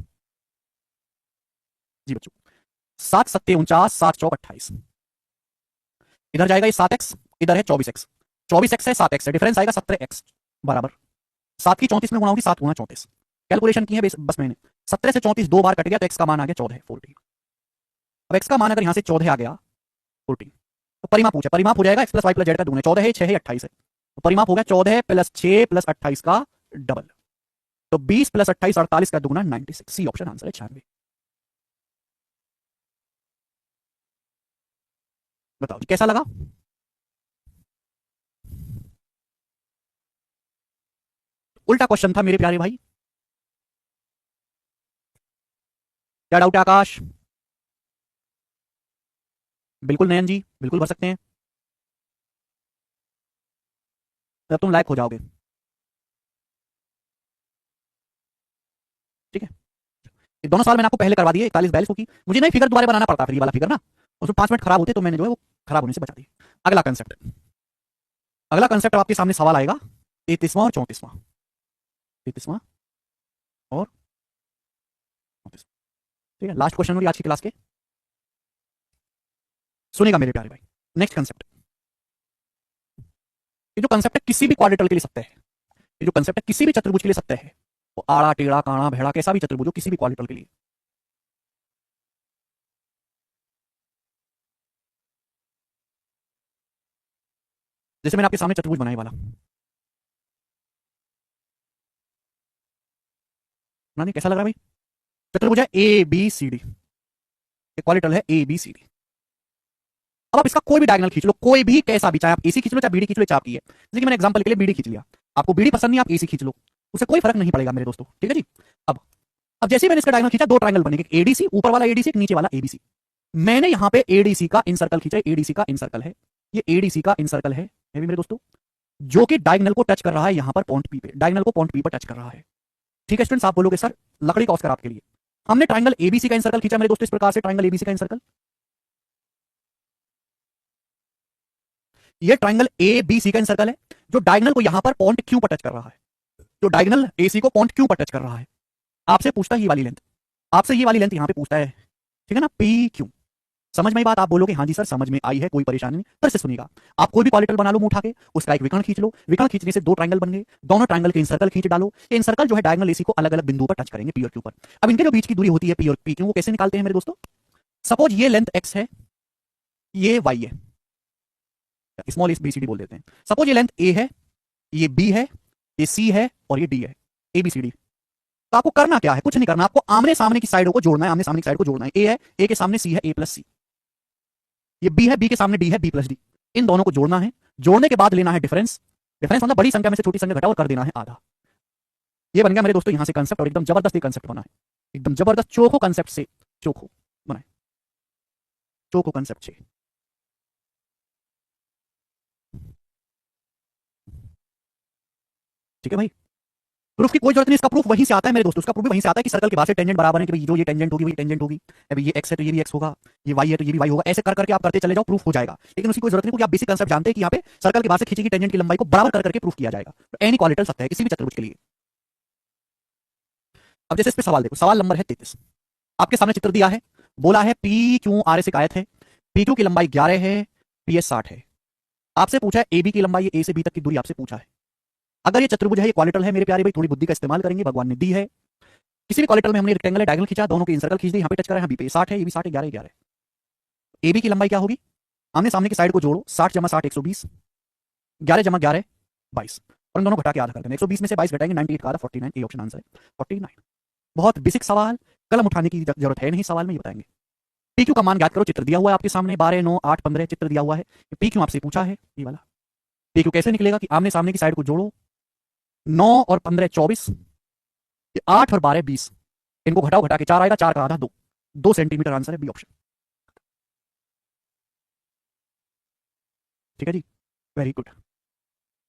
जी बच्चों 7 सत्ते 49, 7 चौक 28, इधर जाएगा ये 7x, इधर है 24x, 24x है 7x है, डिफरेंस आएगा 17x बराबर 7 की 34 में गुणा होगी, 7 गुणा 34, कैलकुलेशन की है बस मैंने, 17 से 34 दो बार कट गया तो x का मान आ गया 14 14। अब x का मान अगर यहां से 14 आ गया 14, तो परिमाप पूछा, परिमाप हो जाएगा x plus Y plus Z का दुगना, 14 है 6 है 28 है, तो परिमाप हो गया 14 प्लस 6 प्लस 28 का डबल, तो 20 प्लस 28 48 का दुगना 96, सी ऑप्शन आंसर है 96। बताओ जी कैसा लगा, उल्टा क्वेश्चन था मेरे प्यारे भाई, क्या डाउट है आकाश, बिल्कुल नयन जी बिल्कुल भर सकते हैं, तब तुम लायक हो जाओगे, ठीक है। ये दोनों सवाल मैंने आपको पहले करवा दिए 41 42 की, मुझे नहीं फिगर दोबारा बनाना पड़ता, फिर ये वाला फिगर ना उसमें 5 मिनट खराब होते तो मैंने जो है वो खराब होने से बचा दिया। अगला कंसेप्ट, अगला कंसेप्ट आपके सामने सवाल आएगा 33वां और 34वां, 33वां और 34, ठीक है, लास्ट क्वेश्चन होगी आज की क्लास के, सुनेगा मेरे प्यारे भाई। नेक्स्ट कंसेप्ट, ये जो कंसेप्ट है किसी भी क्वाड्रेटर के लिए सत्य है, ये जो कंसेप्ट है किसी भी चतुर्भुज के लिए सत्य है, वो आड़ा टेढ़ा काणा भेड़ा कैसा भी चतुर्भुज हो किसी भी क्वाड्रेटर के लिए। जैसे मैंने आपके सामने चतुर्भुज बनाने वाला ना, कैसा लग रहा है भाई, चतुर्भुज है ए बी सी डी, क्वाड्रेटर है ए बी सी डी। अब आप इसका कोई भी डायगोनल खींच लो, कोई भी कैसा भी, चाहे आप एसी खींच लो चाहे बीडी खींच लो, चाहे आपकी है, जैसे कि मैंने एग्जांपल के लिए बीडी खींच लिया, आपको बीडी पसंद नहीं आप एसी खींच लो, उससे कोई फर्क नहीं पड़ेगा मेरे दोस्तों, ठीक है जी। अब जैसे ही मैंने इसका डायगोनल खींचा दो ट्रायंगल बनेंगे, एडीसी ऊपर वाला एडीसी एक नीचे वाला एबीसी, मैंने यहां पे एडीसी का इन सर्कल खींचा, एडीसी का इन सर्कल है, ये एडीसी का इन सर्कल है मेरे दोस्तों, जो कि डायगोनल को टच कर रहा है यहां पर पॉइंट पी पे, डायगोनल को पॉइंट पी पर टच कर रहा है, ठीक है स्टूडेंट्स। आप बोलोगे सर लकड़ी का ऑस्कर आपके लिए, हमने ट्रायंगल एबीसी का इन सर्कल खींचा मेरे दोस्तों, इस प्रकार से ट्रायंगल एबीसी का इन सर्कल, ये ट्रायंगल ए बी सी का इन सर्कल है, जो डायगोनल को यहां पर पॉइंट क्यू पर टच कर रहा है, जो डायगोनल एसी को पॉइंट क्यू पर टच कर रहा है, आपसे पूछता है ये वाली लेंथ, आपसे ये वाली लेंथ यहां पे पूछता है, ठीक है ना, पी क्यू, समझ में आई बात? आप बोलोगे हाँ जी सर समझ में आई है, कोई परेशानी नहीं, फिर से सुनिएगा। आप कोई भी पॉलिटल बना लो मुंह उठा के, उसका एक विकर्ण खींच लो, विकर्ण खींचने से दो ट्रायंगल बन गए, दोनों ट्रायंगल के इंसर्कल खींच डालो। ये इंसर्कल जो है डायगोनल एसी को अलग अलग बिंदुओं पर टच करेंगे, पी और क्यू पर। अब इनके जो बीच की दूरी होती है पी और पी क्यू, वो कैसे निकालते हैं मेरे दोस्तों? सपोज ये लेंथ एक्स है, ये वाई है, small S B C D बोल देते हैं। सपोज ये लेंथ ए है, ये बी है, ये सी है और ये डी है, ए बी सी डी। तो आपको करना क्या है? कुछ नहीं करना, आपको आमने सामने की साइडों को जोड़ना है, आमने सामने की साइड को जोड़ना है। ए है, ए के सामने सी है, ए प्लस सी। ये बी है, बी के सामने डी है, बी प्लस डी। इन दोनों को जोड़ना है। जोड़ने के बाद लेना है डिफरेंस। डिफरेंस मतलब बड़ी संख्या में से छोटी संख्या घटाओ और कर देना है आधा। ये बन गया मेरे दोस्तों यहां से कंसेप्ट, और एकदम जबरदस्त कंसेप्ट बना है, एकदम जबरदस्त चोखो कंसेप्ट से चोखो बनाए, चोखो कंसेप्ट से। ठीक है भाई, प्रूफ की कोई जरूरत नहीं, इसका प्रूफ वहीं से आता है मेरे दोस्तों, इसका प्रूफ भी वहीं से आता है कि सर्कल के बाहर से टेंजेंट बराबर है, कि भाई जो ये टेंजेंट होगी वही टेंजेंट होगी। अभी ये एक्स है तो ये भी एक्स होगा, ये वाई है तो ये भी वाई होगा। ऐसे कर करके आप करते चले जाओ, प्रूफ हो जाएगा। लेकिन उसकी कोई जरूरत नहीं, क्योंकि आप बेसिक कंसेप्ट जानते हैं कि यहाँ पे सर्कल के बाहर से खींची गई टेंजेंट की लंबाई को बराबर कर करके प्रूफ किया जाएगा। तो एनी क्वालिटल सकता है किसी भी चतुर्भुज के लिए। अब जैसे इस पे सवाल देखो, सवाल नंबर है 33। आपके सामने चित्र दिया है, बोला है पी क्यू आर से एक आयत है, पी क्यू की लंबाई 11 है, पी एस 60 है। आपसे पूछा है ए बी की लंबाई, ए से बी तक की दूरी आपसे पूछा है। अगर ये चतुर्भुज है, ये क्वालिटल है मेरे प्यारे भाई, थोड़ी बुद्धि का इस्तेमाल करेंगे, भगवान ने दी है। किसी भी क्वालिटल में हमने रेक्टेंगल है, डायगोनल खींचा, दोनों के इंसर्कल खींच दी, यहाँ पे टच करा, यहाँ बी पे 60 है, ये भी 60 है, 11 11। ए बी की लंबाई क्या होगी? आमने सामने की साइड को जोड़ो, 60 जमा 60 120, 11 जमा 11 22, और इन दोनों घटा के आधा कर देना। 120 में से 22 घटाएंगे, 98 का आधा 49, ए ऑप्शन आंसर है 49। बहुत बेसिक सवाल, कलम उठाने की जरूरत है नहीं, सवाल में ही बताएंगे। पी क्यू का मान ज्ञात करो, चित्र दिया हुआ है आपके सामने, 12 9 8 15 चित्र दिया हुआ है। पी क्यू आपसे पूछा है ये वाला। पी क्यू कैसे निकलेगा कि आमने सामने की साइड को जोड़ो, 9 और 15 24, 8 और 12 20, इनको घटाओ, घटा के 4 आएगा, 4 का आधा 2, 2 सेंटीमीटर आंसर है, बी ऑप्शन। ठीक है जी, वेरी गुड।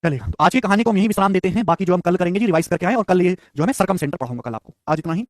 चलेगा, तो आज की कहानी को हम यही विश्राम देते हैं, बाकी जो हम कल करेंगे जी रिवाइज करके आए, और कल ये जो है मैं सरकम सेंटर पढ़ाऊंगा कल आपको। आज इतना ही।